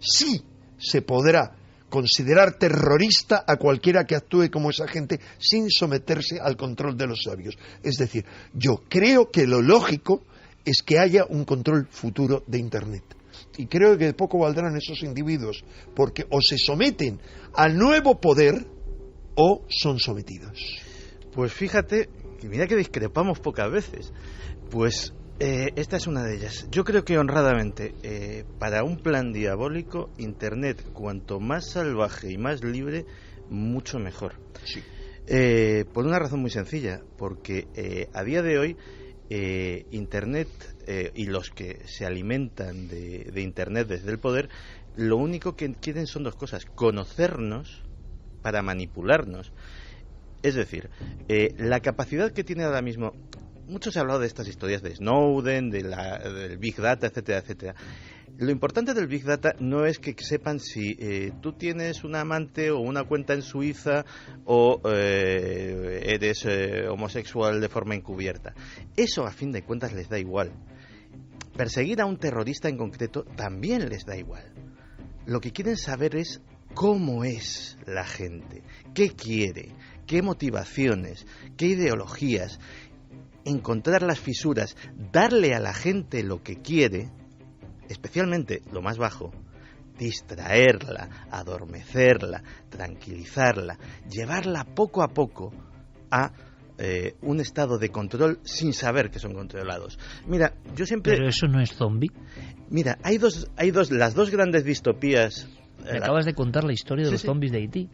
Speaker 4: sí se podrá considerar terrorista a cualquiera que actúe como esa gente sin someterse al control de los sabios. Es decir, yo creo que lo lógico es que haya un control futuro de Internet. Y creo que de poco valdrán esos individuos, porque o se someten al nuevo poder o son sometidos.
Speaker 5: Pues fíjate, mira que discrepamos pocas veces. Pues esta es una de ellas. Yo creo que honradamente, para un plan diabólico, Internet, cuanto más salvaje y más libre, mucho mejor.
Speaker 4: Sí.
Speaker 5: Por una razón muy sencilla, porque a día de hoy Internet y los que se alimentan de Internet desde el poder, lo único que quieren son dos cosas: conocernos para manipularnos. Es decir, la capacidad que tiene ahora mismo, mucho se ha hablado de estas historias de Snowden, del Big Data, etcétera, etcétera. Lo importante del Big Data no es que sepan si tú tienes un amante o una cuenta en Suiza o eres homosexual de forma encubierta. Eso a fin de cuentas les da igual. Perseguir a un terrorista en concreto también les da igual. Lo que quieren saber es cómo es la gente, qué quiere, qué motivaciones, qué ideologías, encontrar las fisuras, darle a la gente lo que quiere, especialmente lo más bajo, distraerla, adormecerla, tranquilizarla, llevarla poco a poco a un estado de control sin saber que son controlados. Mira, yo siempre...
Speaker 1: Pero eso no es zombie.
Speaker 5: Mira, las dos grandes distopías.
Speaker 1: Me acabas de contar la historia de los zombies de Haití.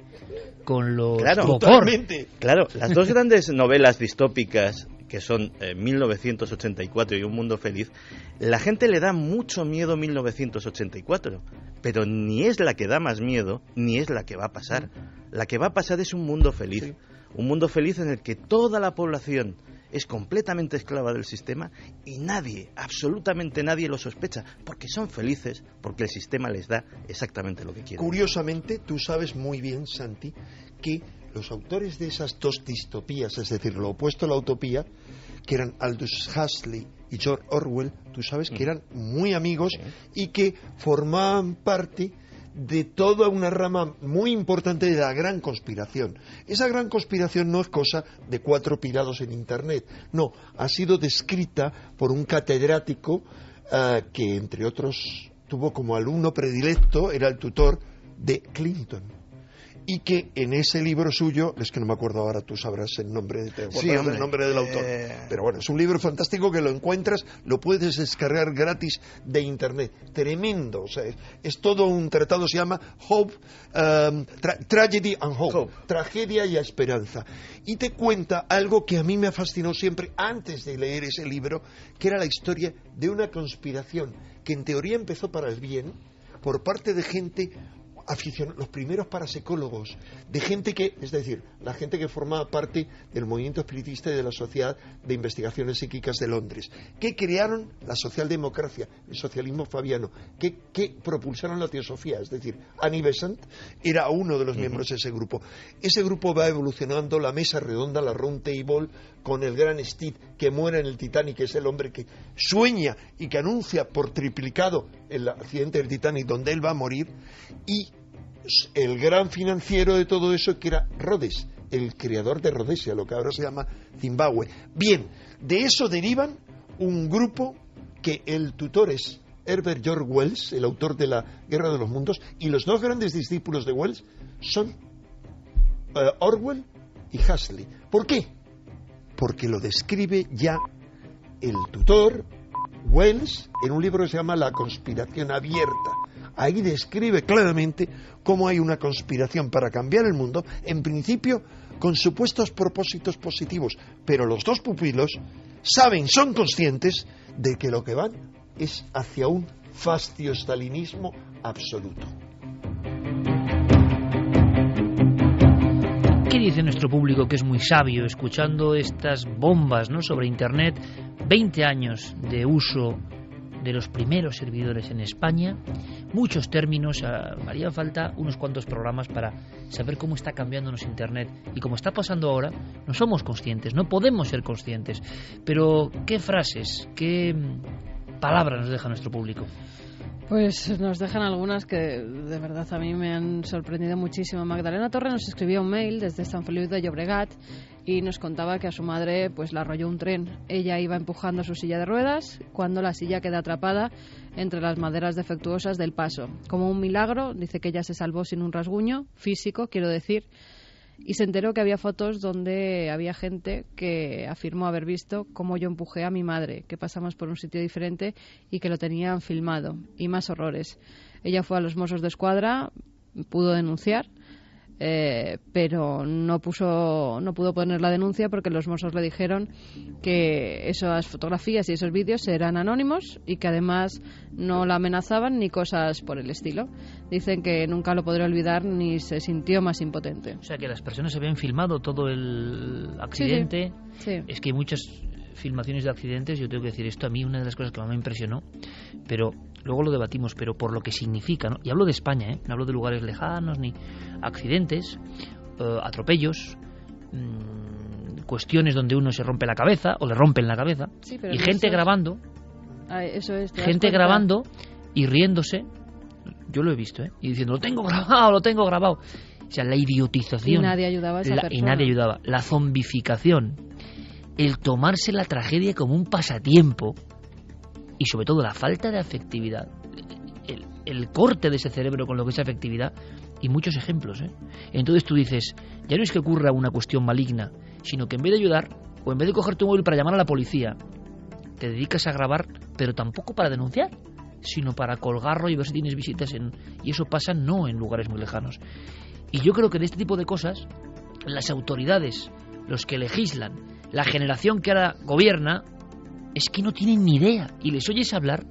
Speaker 1: Con los...
Speaker 5: Claro,
Speaker 4: totalmente.
Speaker 5: Claro, las dos grandes novelas distópicas, que son 1984 y Un Mundo Feliz, la gente le da mucho miedo 1984, pero ni es la que da más miedo, ni es la que va a pasar. La que va a pasar es un mundo feliz. Sí. Un mundo feliz en el que toda la población es completamente esclava del sistema y nadie, absolutamente nadie lo sospecha, porque son felices, porque el sistema les da exactamente lo que quieren.
Speaker 4: Curiosamente, tú sabes muy bien, Santi, que los autores de esas dos distopías, es decir, lo opuesto a la utopía, que eran Aldous Huxley y George Orwell, tú sabes que eran muy amigos y que formaban parte de toda una rama muy importante de la gran conspiración. Esa gran conspiración no es cosa de 4 pirados en Internet, no, ha sido descrita por un catedrático que, entre otros, tuvo como alumno predilecto, era el tutor de Clinton. Y que en ese libro suyo, es que no me acuerdo ahora, tú sabrás el nombre, el nombre del autor, pero bueno, es un libro fantástico que lo encuentras, lo puedes descargar gratis de Internet, tremendo, o sea, es todo un tratado, se llama Hope, Tragedy and Hope, tragedia y esperanza, y te cuenta algo que a mí me fascinó siempre antes de leer ese libro, que era la historia de una conspiración que en teoría empezó para el bien, por parte de gente los primeros parapsicólogos, de gente que, es decir, la gente que formaba parte del movimiento espiritista y de la Sociedad de Investigaciones Psíquicas de Londres, que crearon la socialdemocracia, el socialismo fabiano, que propulsaron la teosofía, es decir, Annie Besant era uno de los miembros de ese grupo. Ese grupo va evolucionando, la mesa redonda, la round table, con el gran Steed que muere en el Titanic, que es el hombre que sueña y que anuncia por triplicado el accidente del Titanic donde él va a morir, y el gran financiero de todo eso, que era Rhodes, el creador de Rhodesia, lo que ahora se llama Zimbabue. Bien, de eso derivan un grupo que el tutor es Herbert George Wells, el autor de La Guerra de los Mundos, y los dos grandes discípulos de Wells son Orwell y Huxley. ¿Por qué? Porque lo describe ya el tutor Wells en un libro que se llama La conspiración abierta. Ahí describe claramente cómo hay una conspiración para cambiar el mundo, en principio con supuestos propósitos positivos, pero los dos pupilos saben, son conscientes de que lo que van es hacia un fascio-stalinismo absoluto.
Speaker 1: ¿Qué dice nuestro público, que es muy sabio, escuchando estas bombas, ¿no?, sobre Internet? 20 años de uso de los primeros servidores en España, muchos términos, haría falta unos cuantos programas para saber cómo está cambiándonos Internet, y como está pasando ahora, no somos conscientes, no podemos ser conscientes. Pero, ¿qué frases, qué palabras nos deja nuestro público?
Speaker 3: Pues nos dejan algunas que de verdad a mí me han sorprendido muchísimo. Magdalena Torre nos escribió un mail desde San Feliu de Llobregat y nos contaba que a su madre pues la arrolló un tren. Ella iba empujando su silla de ruedas cuando la silla queda atrapada entre las maderas defectuosas del paso. Como un milagro, dice que ella se salvó sin un rasguño físico, quiero decir, y se enteró que había fotos donde había gente que afirmó haber visto cómo yo empujé a mi madre, que pasamos por un sitio diferente y que lo tenían filmado, y más horrores. Ella fue a los Mossos de Escuadra, pudo denunciar, pero no pudo poner la denuncia porque los Mossos le dijeron que esas fotografías y esos vídeos eran anónimos y que además no la amenazaban ni cosas por el estilo. Dicen que nunca lo podré olvidar ni se sintió más impotente.
Speaker 1: O sea, que las personas se habían filmado todo el accidente.
Speaker 3: Sí.
Speaker 1: Es que hay muchas filmaciones de accidentes. Yo tengo que decir, esto a mí una de las cosas que más me impresionó, pero luego lo debatimos, pero por lo que significa, ¿no? Y hablo de España, no hablo de lugares lejanos, ni accidentes, atropellos, cuestiones donde uno se rompe la cabeza o le rompen la cabeza,
Speaker 3: sí,
Speaker 1: y gente grabando,
Speaker 3: eso es,
Speaker 1: gente grabando y riéndose. Yo lo he visto, y diciendo, lo tengo grabado. O sea, la idiotización.
Speaker 3: Y nadie ayudaba a esa persona.
Speaker 1: Y nadie ayudaba. La zombificación. El tomarse la tragedia como un pasatiempo. Y sobre todo la falta de afectividad. El corte de ese cerebro con lo que es afectividad. Y muchos ejemplos, Entonces tú dices, ya no es que ocurra una cuestión maligna, sino que en vez de ayudar, o en vez de coger tu móvil para llamar a la policía, te dedicas a grabar, pero tampoco para denunciar, sino para colgarlo y ver si tienes visitas y eso pasa no en lugares muy lejanos. Y yo creo que de este tipo de cosas, las autoridades, los que legislan, la generación que ahora gobierna, es que no tienen ni idea, y les oyes hablar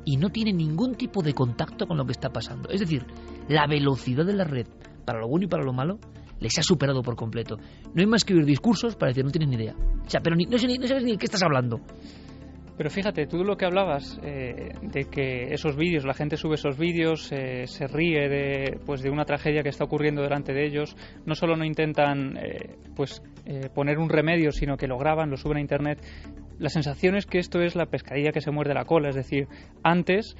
Speaker 1: y no tienen ningún tipo de contacto con lo que está pasando. Es decir, la velocidad de la red, para lo bueno y para lo malo, les ha superado por completo. No hay más que oír discursos para decir, no tienen ni idea. O sea, pero no sabes ni de qué estás hablando.
Speaker 13: Pero fíjate, tú lo que hablabas de que esos vídeos, la gente sube esos vídeos, se ríe de una tragedia que está ocurriendo delante de ellos. No solo no intentan poner un remedio, sino que lo graban, lo suben a Internet. La sensación es que esto es la pescadilla que se muerde la cola. Es decir, antes,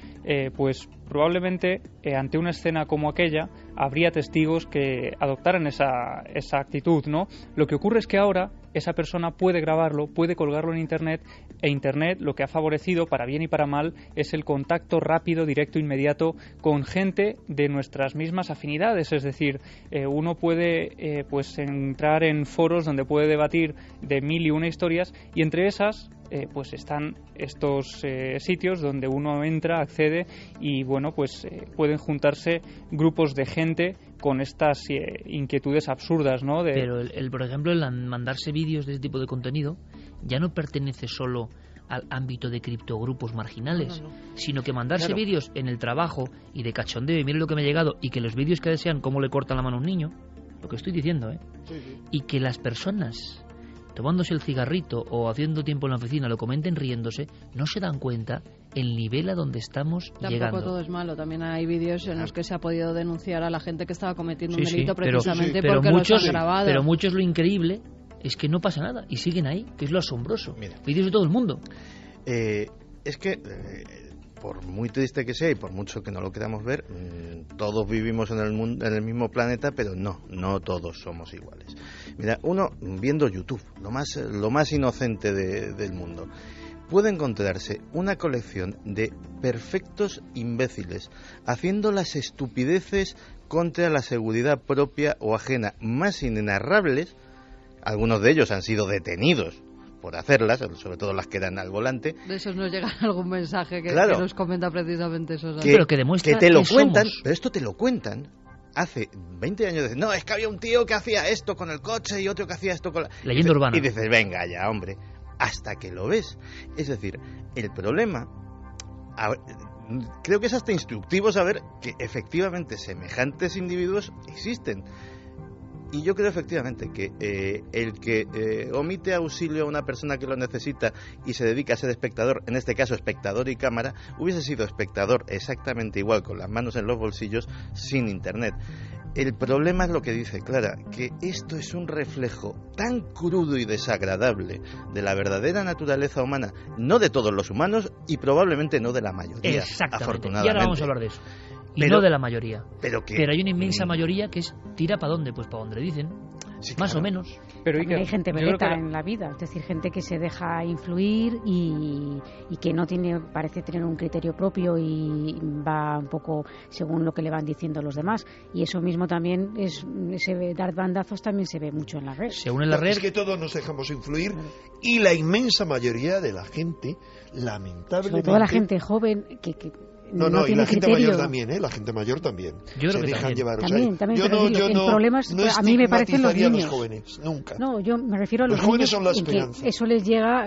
Speaker 13: probablemente ante una escena como aquella habría testigos que adoptaran esa actitud, ¿no? Lo que ocurre es que ahora esa persona puede grabarlo, puede colgarlo en Internet, e Internet lo que ha favorecido, para bien y para mal, es el contacto rápido, directo, inmediato con gente de nuestras mismas afinidades. Es decir, uno puede entrar en foros donde puede debatir de 1001 historias, y entre esas están estos sitios donde uno entra, accede y pueden juntarse grupos de gente con estas inquietudes absurdas, ¿no?
Speaker 1: Pero por ejemplo, el mandarse vídeos de este tipo de contenido ya no pertenece solo al ámbito de criptogrupos marginales,
Speaker 3: No.
Speaker 1: sino que mandarse
Speaker 4: Claro.
Speaker 1: vídeos en el trabajo y de cachondeo y mire lo que me ha llegado, y que los vídeos que desean cómo le cortan la mano a un niño, lo que estoy diciendo, y que las personas tomándose el cigarrito o haciendo tiempo en la oficina lo comenten riéndose, no se dan cuenta el nivel a donde estamos
Speaker 3: Tampoco
Speaker 1: llegando.
Speaker 3: todo es malo. También hay vídeos en los que se ha podido denunciar a la gente que estaba cometiendo un
Speaker 1: Sí,
Speaker 3: delito
Speaker 1: pero
Speaker 3: precisamente porque
Speaker 1: muchos,
Speaker 3: los han grabado.
Speaker 1: pero muchos lo increíble es que no pasa nada y siguen ahí, que es lo asombroso.
Speaker 5: Mira.
Speaker 1: Vídeos de todo el mundo.
Speaker 5: Es que, por muy triste que sea y por mucho que no lo queramos ver, todos vivimos en el mundo, en el mismo planeta, pero no todos somos iguales. Mira, uno viendo YouTube, lo más inocente del mundo, puede encontrarse una colección de perfectos imbéciles haciendo las estupideces contra la seguridad propia o ajena más inenarrables. Algunos de ellos han sido detenidos por hacerlas, sobre todo las que dan al volante.
Speaker 3: De esos nos llega algún mensaje que nos comenta precisamente eso.
Speaker 1: Pero que demuestra
Speaker 5: que te lo
Speaker 1: que
Speaker 5: cuentan,
Speaker 1: somos.
Speaker 5: pero esto te lo cuentan hace 20 años. No, es que había un tío que hacía esto con el coche y otro que hacía esto con la...
Speaker 1: Leyenda urbana.
Speaker 5: Y dices, venga ya, hombre, hasta que lo ves. Es decir, el problema... creo que es hasta instructivo saber que efectivamente semejantes individuos existen. Y yo creo efectivamente que el que omite auxilio a una persona que lo necesita y se dedica a ser espectador, en este caso espectador y cámara, hubiese sido espectador exactamente igual, con las manos en los bolsillos, sin internet. El problema es lo que dice Clara, que esto es un reflejo tan crudo y desagradable de la verdadera naturaleza humana, no de todos los humanos y probablemente no de la mayoría,
Speaker 1: Exactamente.
Speaker 5: afortunadamente.
Speaker 1: Y ahora vamos a hablar de eso. Y
Speaker 5: Pero-
Speaker 1: no de la mayoría.
Speaker 5: Pero
Speaker 1: hay una inmensa mayoría que es tira para dónde, pues para donde le dicen, más o menos.
Speaker 13: Pero
Speaker 12: También hay gente veleta en la vida, es decir, gente que se deja influir y que no parece tener un criterio propio y va un poco según lo que le van diciendo los demás. Y eso mismo también dar bandazos también se ve mucho en la red.
Speaker 1: Se une la red.
Speaker 4: Es que todos nos dejamos influir y la inmensa mayoría de la gente, lamentablemente...
Speaker 12: Sobre todo la gente joven que
Speaker 4: No,
Speaker 12: no
Speaker 4: y
Speaker 12: tiene
Speaker 4: la gente
Speaker 12: criterio.
Speaker 4: mayor también, ¿eh? La gente mayor también.
Speaker 1: Yo creo
Speaker 4: se
Speaker 1: que
Speaker 4: dejan
Speaker 1: también.
Speaker 4: llevar.
Speaker 12: También,
Speaker 4: yo
Speaker 12: pero digo, el problema es,
Speaker 4: no
Speaker 12: a mí me parecen los
Speaker 4: estigmatizaría a
Speaker 12: niños.
Speaker 4: los jóvenes, nunca.
Speaker 12: No, yo me refiero a los
Speaker 4: jóvenes
Speaker 12: niños
Speaker 4: son la
Speaker 12: en que
Speaker 4: esperanza.
Speaker 12: eso les llega,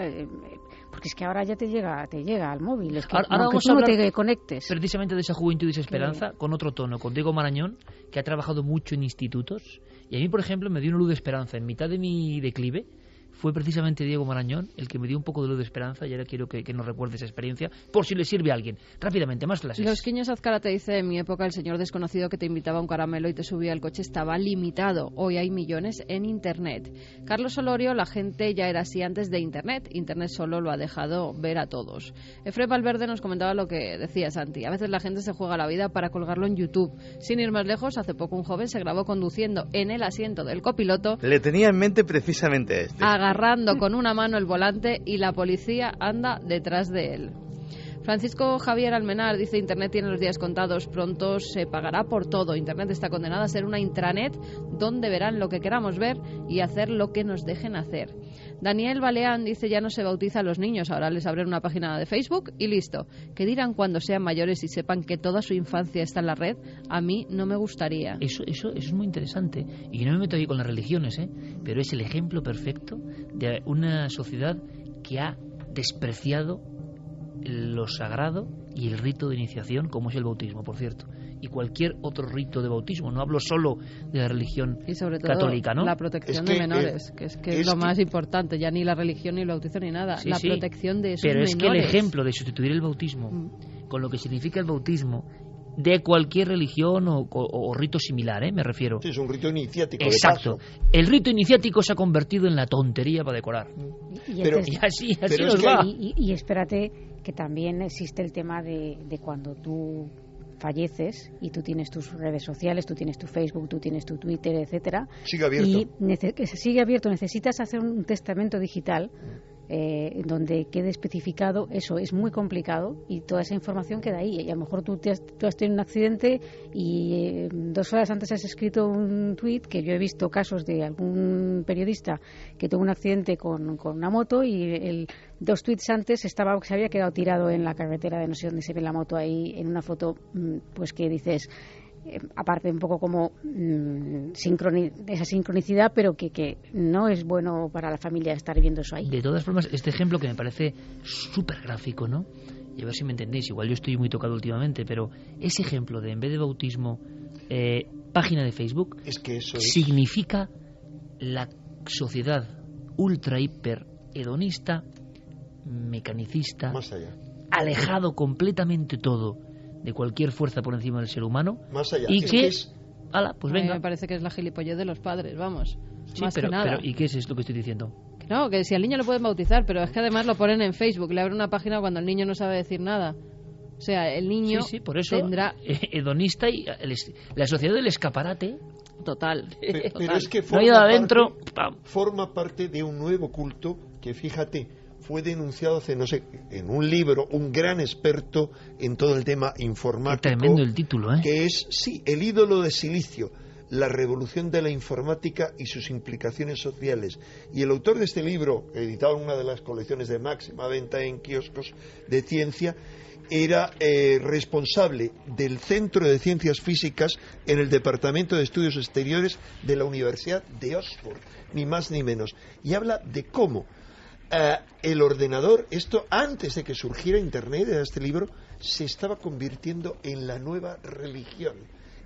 Speaker 12: porque es que ahora ya te llega al móvil, es que
Speaker 1: Ahora
Speaker 12: aunque
Speaker 1: vamos
Speaker 12: tú
Speaker 1: a
Speaker 12: no
Speaker 1: hablar
Speaker 12: te conectes.
Speaker 1: precisamente de esa juventud y esa esperanza con otro tono, con Diego Marañón, que ha trabajado mucho en institutos, y a mí, por ejemplo, me dio una luz de esperanza. En mitad de mi declive fue precisamente Diego Marañón el que me dio un poco de luz de esperanza, y ahora quiero que nos recuerde esa experiencia, por si le sirve a alguien. Rápidamente, más clases.
Speaker 3: Los Quiños Azcara dice, en mi época el señor desconocido que te invitaba a un caramelo y te subía al coche estaba limitado. Hoy hay millones en Internet. Carlos Olorio, la gente ya era así antes de Internet. Internet solo lo ha dejado ver a todos. Efraín Valverde nos comentaba lo que decía Santi. A veces la gente se juega la vida para colgarlo en YouTube. Sin ir más lejos, hace poco un joven se grabó conduciendo en el asiento del copiloto,
Speaker 5: Le tenía en mente precisamente a este.
Speaker 3: agarrando con una mano el volante, y la policía anda detrás de él. Francisco Javier Almenar dice, Internet tiene los días contados, pronto se pagará por todo. Internet está condenada a ser una intranet donde verán lo que queramos ver y hacer lo que nos dejen hacer. Daniel Baleán dice, ya no se bautiza a los niños, ahora les abren una página de Facebook y listo. ¿Qué dirán cuando sean mayores y sepan que toda su infancia está en la red? A mí no me gustaría.
Speaker 1: Eso es muy interesante. Y no me meto aquí con las religiones, pero es el ejemplo perfecto de una sociedad que ha despreciado lo sagrado y el rito de iniciación, como es el bautismo, por cierto, y cualquier otro rito de bautismo. No hablo solo de la religión
Speaker 3: Y sobre todo
Speaker 1: católica, ¿no?
Speaker 3: la protección de menores, que es lo más importante, ya ni la religión ni el bautizo ni nada,
Speaker 1: Sí,
Speaker 3: la
Speaker 1: sí.
Speaker 3: protección de esos
Speaker 1: Pero
Speaker 3: menores.
Speaker 1: es que el ejemplo de sustituir el bautismo con lo que significa el bautismo de cualquier religión o rito similar, me refiero.
Speaker 4: Sí, es un rito iniciático.
Speaker 1: Exacto.
Speaker 4: De paso.
Speaker 1: El rito iniciático se ha convertido en la tontería para decorar.
Speaker 12: Y,
Speaker 4: Pero-
Speaker 12: entonces-
Speaker 1: así
Speaker 4: pero
Speaker 1: nos
Speaker 4: es que
Speaker 1: va.
Speaker 12: y espérate que también existe el tema de cuando tú falleces y tú tienes tus redes sociales, tú tienes tu Facebook, tú tienes tu Twitter, etcétera,
Speaker 4: Sigue abierto.
Speaker 12: y que se sigue abierto, necesitas hacer un testamento digital donde quede especificado eso. Es muy complicado y toda esa información queda ahí, y a lo mejor tú has tenido un accidente y 2 horas antes has escrito un tuit, que yo he visto casos de algún periodista que tuvo un accidente con una moto y 2 tuits antes se había quedado tirado en la carretera de no sé dónde se ve la moto ahí en una foto, pues que dices, aparte un poco como esa sincronicidad, pero que no es bueno para la familia estar viendo eso ahí.
Speaker 1: De todas formas, este ejemplo que me parece súper gráfico, ¿no? Y a ver si me entendéis, igual yo estoy muy tocado últimamente, pero ese ejemplo de en vez de bautismo, página de Facebook,
Speaker 4: es que eso
Speaker 1: significa la sociedad ultra hiper hedonista, mecanicista,
Speaker 4: más allá,
Speaker 1: alejado completamente todo de cualquier fuerza por encima del ser humano,
Speaker 4: más allá,
Speaker 1: y que ala, pues venga.
Speaker 3: Me parece que es la gilipollez de los padres, vamos.
Speaker 1: Sí,
Speaker 3: más
Speaker 1: pero,
Speaker 3: que nada.
Speaker 1: ¿y qué es esto que estoy diciendo?
Speaker 3: No, que si al niño lo pueden bautizar, pero es que además lo ponen en Facebook, le abren una página cuando el niño no sabe decir nada. O sea, el niño
Speaker 1: por eso,
Speaker 3: tendrá...
Speaker 1: hedonista y la sociedad del escaparate.
Speaker 3: Total.
Speaker 4: Pero es que forma parte de un nuevo culto que, fíjate, fue denunciado hace, no sé, en un libro, un gran experto en todo el tema informático.
Speaker 1: Qué tremendo el título, ¿eh?
Speaker 4: Que es, sí, El ídolo de silicio, la revolución de la informática y sus implicaciones sociales. Y el autor de este libro, editado en una de las colecciones de máxima venta en kioscos de ciencia, era responsable del Centro de Ciencias Físicas en el Departamento de Estudios Exteriores de la Universidad de Oxford, ni más ni menos. Y habla de cómo el ordenador, esto antes de que surgiera Internet, en este libro, se estaba convirtiendo en la nueva religión,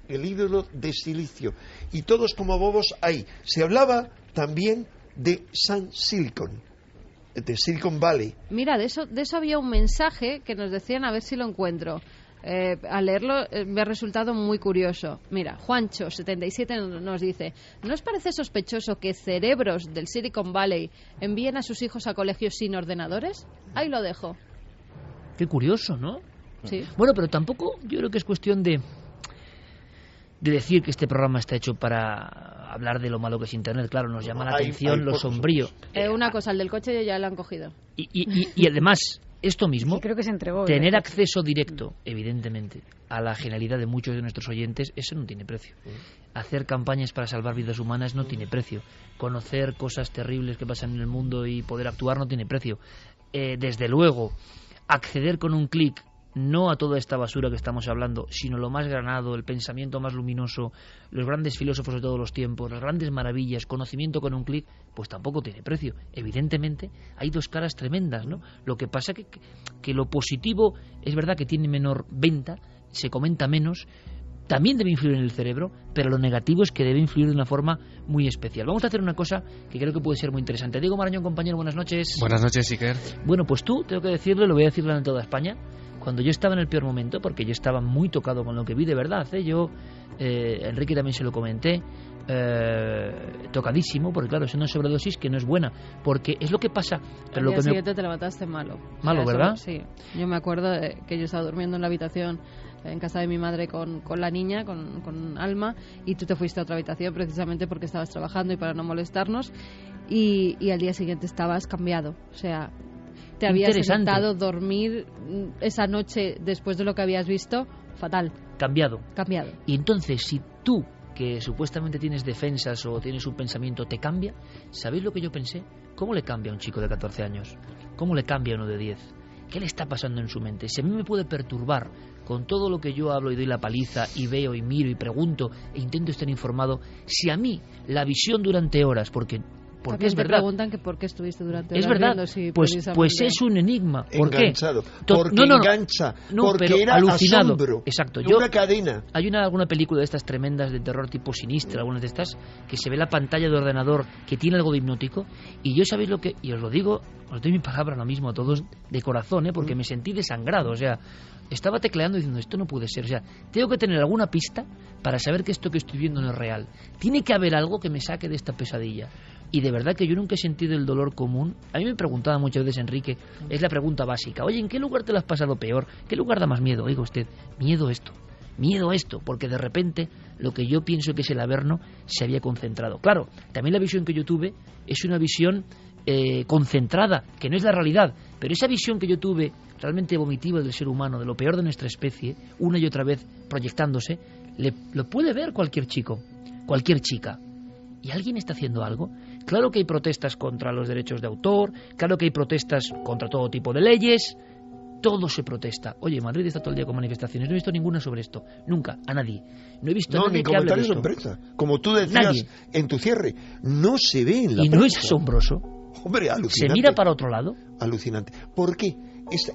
Speaker 4: el ídolo de silicio. Y todos como bobos ahí. Se hablaba también de Sun Silicon, de Silicon Valley.
Speaker 3: Mira, de eso había un mensaje que nos decían, a ver si lo encuentro. Al leerlo me ha resultado muy curioso. Mira, Juancho77 nos dice: ¿no os parece sospechoso que cerebros del Silicon Valley envíen a sus hijos a colegios sin ordenadores? Ahí lo dejo.
Speaker 1: Qué curioso, ¿no?
Speaker 3: Sí.
Speaker 1: Bueno, pero tampoco yo creo que es cuestión de decir que este programa está hecho para hablar de lo malo que es Internet. Claro, nos llama la atención lo sombrío.
Speaker 3: Una cosa, el del coche ya lo han cogido.
Speaker 1: Y además, esto mismo,
Speaker 12: sí, creo que se entregó,
Speaker 1: tener acceso directo, evidentemente, a la genialidad de muchos de nuestros oyentes, eso no tiene precio. Hacer campañas para salvar vidas humanas no tiene precio. Conocer cosas terribles que pasan en el mundo y poder actuar no tiene precio. Desde luego, acceder con un clic no a toda esta basura que estamos hablando, sino lo más granado, el pensamiento más luminoso, los grandes filósofos de todos los tiempos, las grandes maravillas, conocimiento con un clic, pues tampoco tiene precio. Evidentemente, hay dos caras tremendas, ¿no? Lo que pasa que lo positivo es verdad que tiene menor venta, se comenta menos, también debe influir en el cerebro, pero lo negativo es que debe influir de una forma muy especial. Vamos a hacer una cosa que creo que puede ser muy interesante. Diego Marañón, compañero, buenas noches.
Speaker 14: Buenas noches, Iker.
Speaker 1: Bueno, pues tú, tengo que decirlo, lo voy a decirlo en toda España. Cuando yo estaba en el peor momento, porque yo estaba muy tocado con lo que vi de verdad, Enrique también se lo comenté, tocadísimo, porque claro, es una sobredosis que no es buena, porque es lo que pasa. Pero
Speaker 3: el
Speaker 1: lo
Speaker 3: día
Speaker 1: que
Speaker 3: siguiente te levantaste malo.
Speaker 1: Malo, ¿verdad?
Speaker 3: Sí, yo me acuerdo que yo estaba durmiendo en la habitación en casa de mi madre con la niña, con Alma, y tú te fuiste a otra habitación precisamente porque estabas trabajando y para no molestarnos, y al día siguiente estabas cambiado, o sea, te habías intentado dormir esa noche después de lo que habías visto, fatal.
Speaker 1: Cambiado.
Speaker 3: Y
Speaker 1: entonces, si tú, que supuestamente tienes defensas o tienes un pensamiento, te cambia, ¿sabéis lo que yo pensé? ¿Cómo le cambia a un chico de 14 años? ¿Cómo le cambia a uno de 10? ¿Qué le está pasando en su mente? Si a mí me puede perturbar con todo lo que yo hablo y doy la paliza y veo y miro y pregunto e intento estar informado, si a mí la visión durante horas, porque es verdad.
Speaker 3: Te preguntan que por qué estuviste durante horas
Speaker 1: viendo, si pues es un enigma. ¿Por
Speaker 4: enganchado,
Speaker 1: qué?
Speaker 4: Porque engancha, porque era
Speaker 1: alucinado.
Speaker 4: Asombro,
Speaker 1: exacto.
Speaker 4: Una cadena.
Speaker 1: Hay alguna película de estas tremendas de terror tipo Sinistra, algunas de estas, que se ve la pantalla de ordenador que tiene algo de hipnótico, y yo sabéis lo que, y os lo digo, os doy mi palabra lo mismo a todos de corazón, porque me sentí desangrado, o sea, estaba tecleando diciendo, esto no puede ser, o sea, tengo que tener alguna pista para saber que esto que estoy viendo no es real. Tiene que haber algo que me saque de esta pesadilla. Y de verdad que yo nunca he sentido el dolor común. A mí me preguntaba muchas veces Enrique, es la pregunta básica, oye, ¿en qué lugar te lo has pasado peor? ¿Qué lugar da más miedo? Oiga usted, miedo esto, porque de repente lo que yo pienso que es el Averno se había concentrado. Claro, también la visión que yo tuve es una visión concentrada, que no es la realidad, pero esa visión que yo tuve realmente vomitiva del ser humano, de lo peor de nuestra especie, una y otra vez proyectándose, lo puede ver cualquier chico, cualquier chica. ¿Y alguien está haciendo algo? Claro que hay protestas contra los derechos de autor, claro que hay protestas contra todo tipo de leyes, todo se protesta. Oye, Madrid está todo el día con manifestaciones. No he visto ninguna sobre esto. Nunca. A nadie. No he visto a nadie
Speaker 4: ni
Speaker 1: que hable de
Speaker 4: comentarios
Speaker 1: esto.
Speaker 4: en prensa. Como tú decías en tu cierre, no se ve en la
Speaker 1: ¿Y
Speaker 4: prensa.
Speaker 1: no es asombroso?
Speaker 4: Hombre, alucinante.
Speaker 1: ¿Se mira para otro lado?
Speaker 4: Alucinante. ¿Por qué?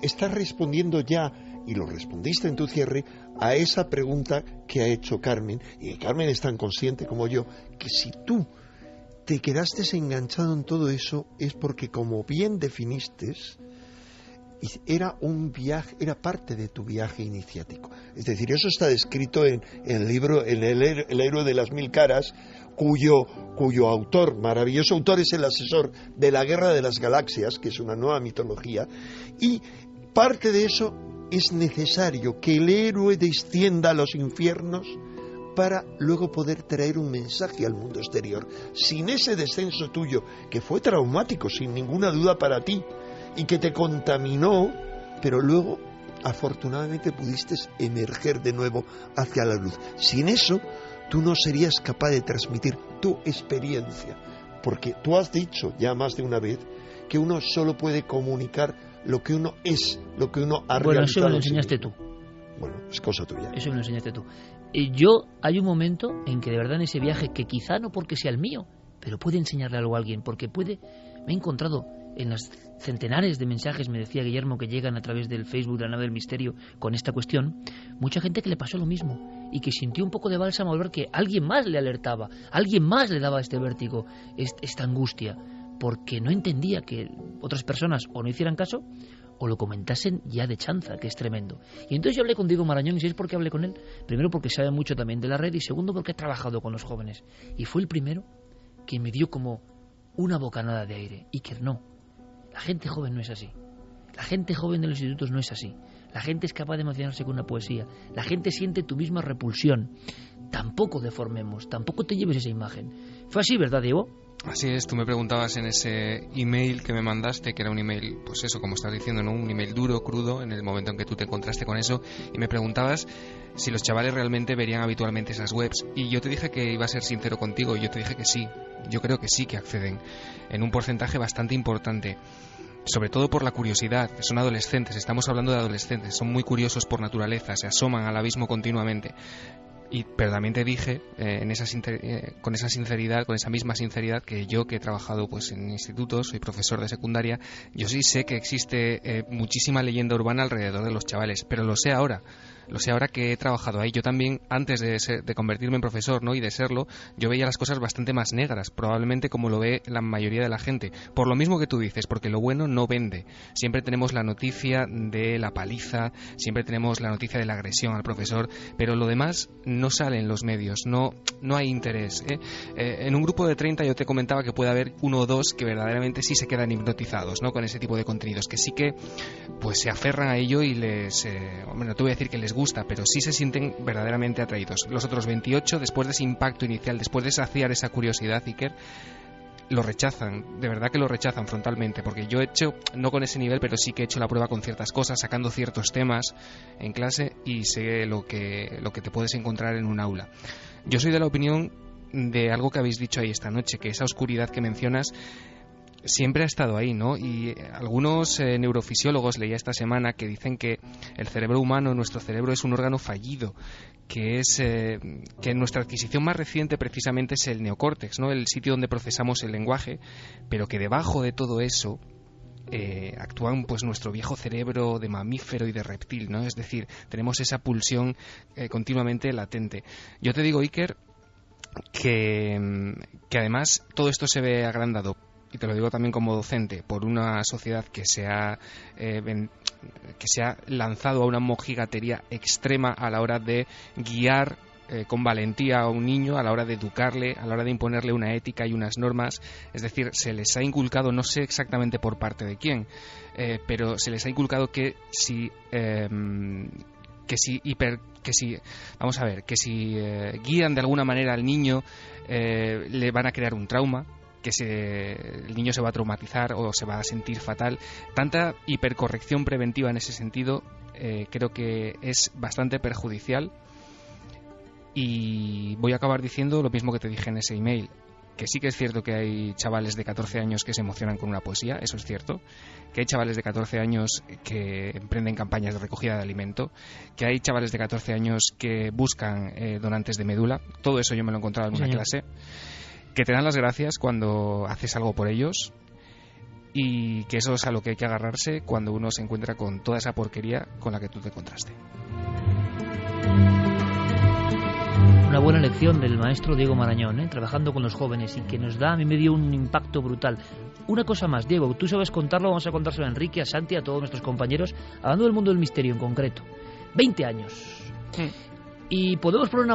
Speaker 4: Estás respondiendo ya, y lo respondiste en tu cierre, a esa pregunta que ha hecho Carmen. Y Carmen es tan consciente como yo, que si tú te quedaste enganchado en todo eso, es porque, como bien definiste, era un viaje, era parte de tu viaje iniciático. Es decir, eso está descrito en el libro, en el héroe de las 1000 caras, cuyo autor, maravilloso autor, es el asesor de la Guerra de las Galaxias, que es una nueva mitología, y parte de eso es necesario que el héroe descienda a los infiernos para luego poder traer un mensaje al mundo exterior. Sin ese descenso tuyo, que fue traumático, sin ninguna duda para ti, y que te contaminó, pero luego afortunadamente pudiste emerger de nuevo hacia la luz. Sin eso, tú no serías capaz de transmitir tu experiencia, porque tú has dicho ya más de una vez que uno solo puede comunicar lo que uno es, lo que uno ha realizado.
Speaker 1: Bueno, eso me lo enseñaste tú.
Speaker 4: Bueno, es cosa tuya.
Speaker 1: Eso me lo enseñaste tú. Hay un momento en que de verdad en ese viaje, que quizá no porque sea el mío, pero puede enseñarle algo a alguien, porque me he encontrado en las centenares de mensajes, me decía Guillermo, que llegan a través del Facebook de la Nave del Misterio con esta cuestión, mucha gente que le pasó lo mismo y que sintió un poco de bálsamo al ver que alguien más le alertaba, alguien más le daba este vértigo, esta angustia, porque no entendía que otras personas o no hicieran caso o lo comentasen ya de chanza, que es tremendo. Y entonces yo hablé con Diego Marañón, y ¿sabes por qué hablé con él? Primero porque sabe mucho también de la red, y segundo porque ha trabajado con los jóvenes. Y fue el primero que me dio como una bocanada de aire. Y que no, la gente joven no es así. La gente joven de los institutos no es así. La gente es capaz de emocionarse con una poesía. La gente siente tu misma repulsión. Tampoco deformemos, tampoco te lleves esa imagen. Fue así, ¿verdad, Diego?
Speaker 14: Así es, tú me preguntabas en ese email que me mandaste, que era un email, pues eso, como estás diciendo, ¿no? Un email duro, crudo, en el momento en que tú te encontraste con eso, y me preguntabas si los chavales realmente verían habitualmente esas webs, y yo te dije que iba a ser sincero contigo, y yo te dije que sí, yo creo que sí que acceden, en un porcentaje bastante importante. Sobre todo por la curiosidad, son adolescentes, estamos hablando de adolescentes, son muy curiosos por naturaleza, se asoman al abismo continuamente. Pero también te dije con esa sinceridad, con esa misma sinceridad, que yo, que he trabajado pues en institutos, soy profesor de secundaria, yo sí sé que existe muchísima leyenda urbana alrededor de los chavales, pero lo sé ahora que he trabajado ahí. Yo también, antes de convertirme en profesor, ¿no?, y de serlo, yo veía las cosas bastante más negras, probablemente como lo ve la mayoría de la gente, por lo mismo que tú dices, porque lo bueno no vende. Siempre tenemos la noticia de la paliza, siempre tenemos la noticia de la agresión al profesor, pero lo demás no sale en los medios, no hay interés, ¿eh? En un grupo de 30 yo te comentaba que puede haber uno o dos que verdaderamente sí se quedan hipnotizados, ¿no?, con ese tipo de contenidos, que sí que pues se aferran a ello y les no te voy a decir que les gusta, pero sí se sienten verdaderamente atraídos. Los otros 28, después de ese impacto inicial, después de saciar esa curiosidad, Iker, lo rechazan, de verdad que lo rechazan frontalmente, porque yo he hecho, no con ese nivel, pero sí que he hecho la prueba con ciertas cosas, sacando ciertos temas en clase, y sé lo que te puedes encontrar en un aula. Yo soy de la opinión de algo que habéis dicho ahí esta noche, que esa oscuridad que mencionas siempre ha estado ahí, ¿no? Y algunos neurofisiólogos, leía esta semana, que dicen que el cerebro humano, nuestro cerebro, es un órgano fallido, que es que nuestra adquisición más reciente precisamente es el neocórtex, ¿no?, el sitio donde procesamos el lenguaje, pero que debajo de todo eso actúan pues nuestro viejo cerebro de mamífero y de reptil, ¿no? Es decir, tenemos esa pulsión continuamente latente. Yo te digo, Iker, que además todo esto se ve agrandado, y te lo digo también como docente, por una sociedad que se ha lanzado a una mojigatería extrema a la hora de guiar con valentía a un niño, a la hora de educarle, a la hora de imponerle una ética y unas normas. Es decir, se les ha inculcado, no sé exactamente por parte de quién, pero se les ha inculcado que si guían de alguna manera al niño, le van a crear un trauma, que el niño se va a traumatizar o se va a sentir fatal. Tanta hipercorrección preventiva en ese sentido creo que es bastante perjudicial, y voy a acabar diciendo lo mismo que te dije en ese email. que sí que es cierto que hay chavales de 14 años que se emocionan con una poesía, eso es cierto, que hay chavales de 14 años que emprenden campañas de recogida de alimento, que hay chavales de 14 años que buscan donantes de médula, todo eso yo me lo he encontrado en una clase, que te dan las gracias cuando haces algo por ellos, y que eso es a lo que hay que agarrarse cuando uno se encuentra con toda esa porquería con la que tú te encontraste.
Speaker 1: Una buena lección del maestro Diego Marañón, trabajando con los jóvenes, y que nos da, a mí me dio un impacto brutal. Una cosa más, Diego, tú sabes contarlo, vamos a contárselo a Enrique, a Santi, a todos nuestros compañeros, hablando del mundo del misterio en concreto. 20 años. Y podemos poner una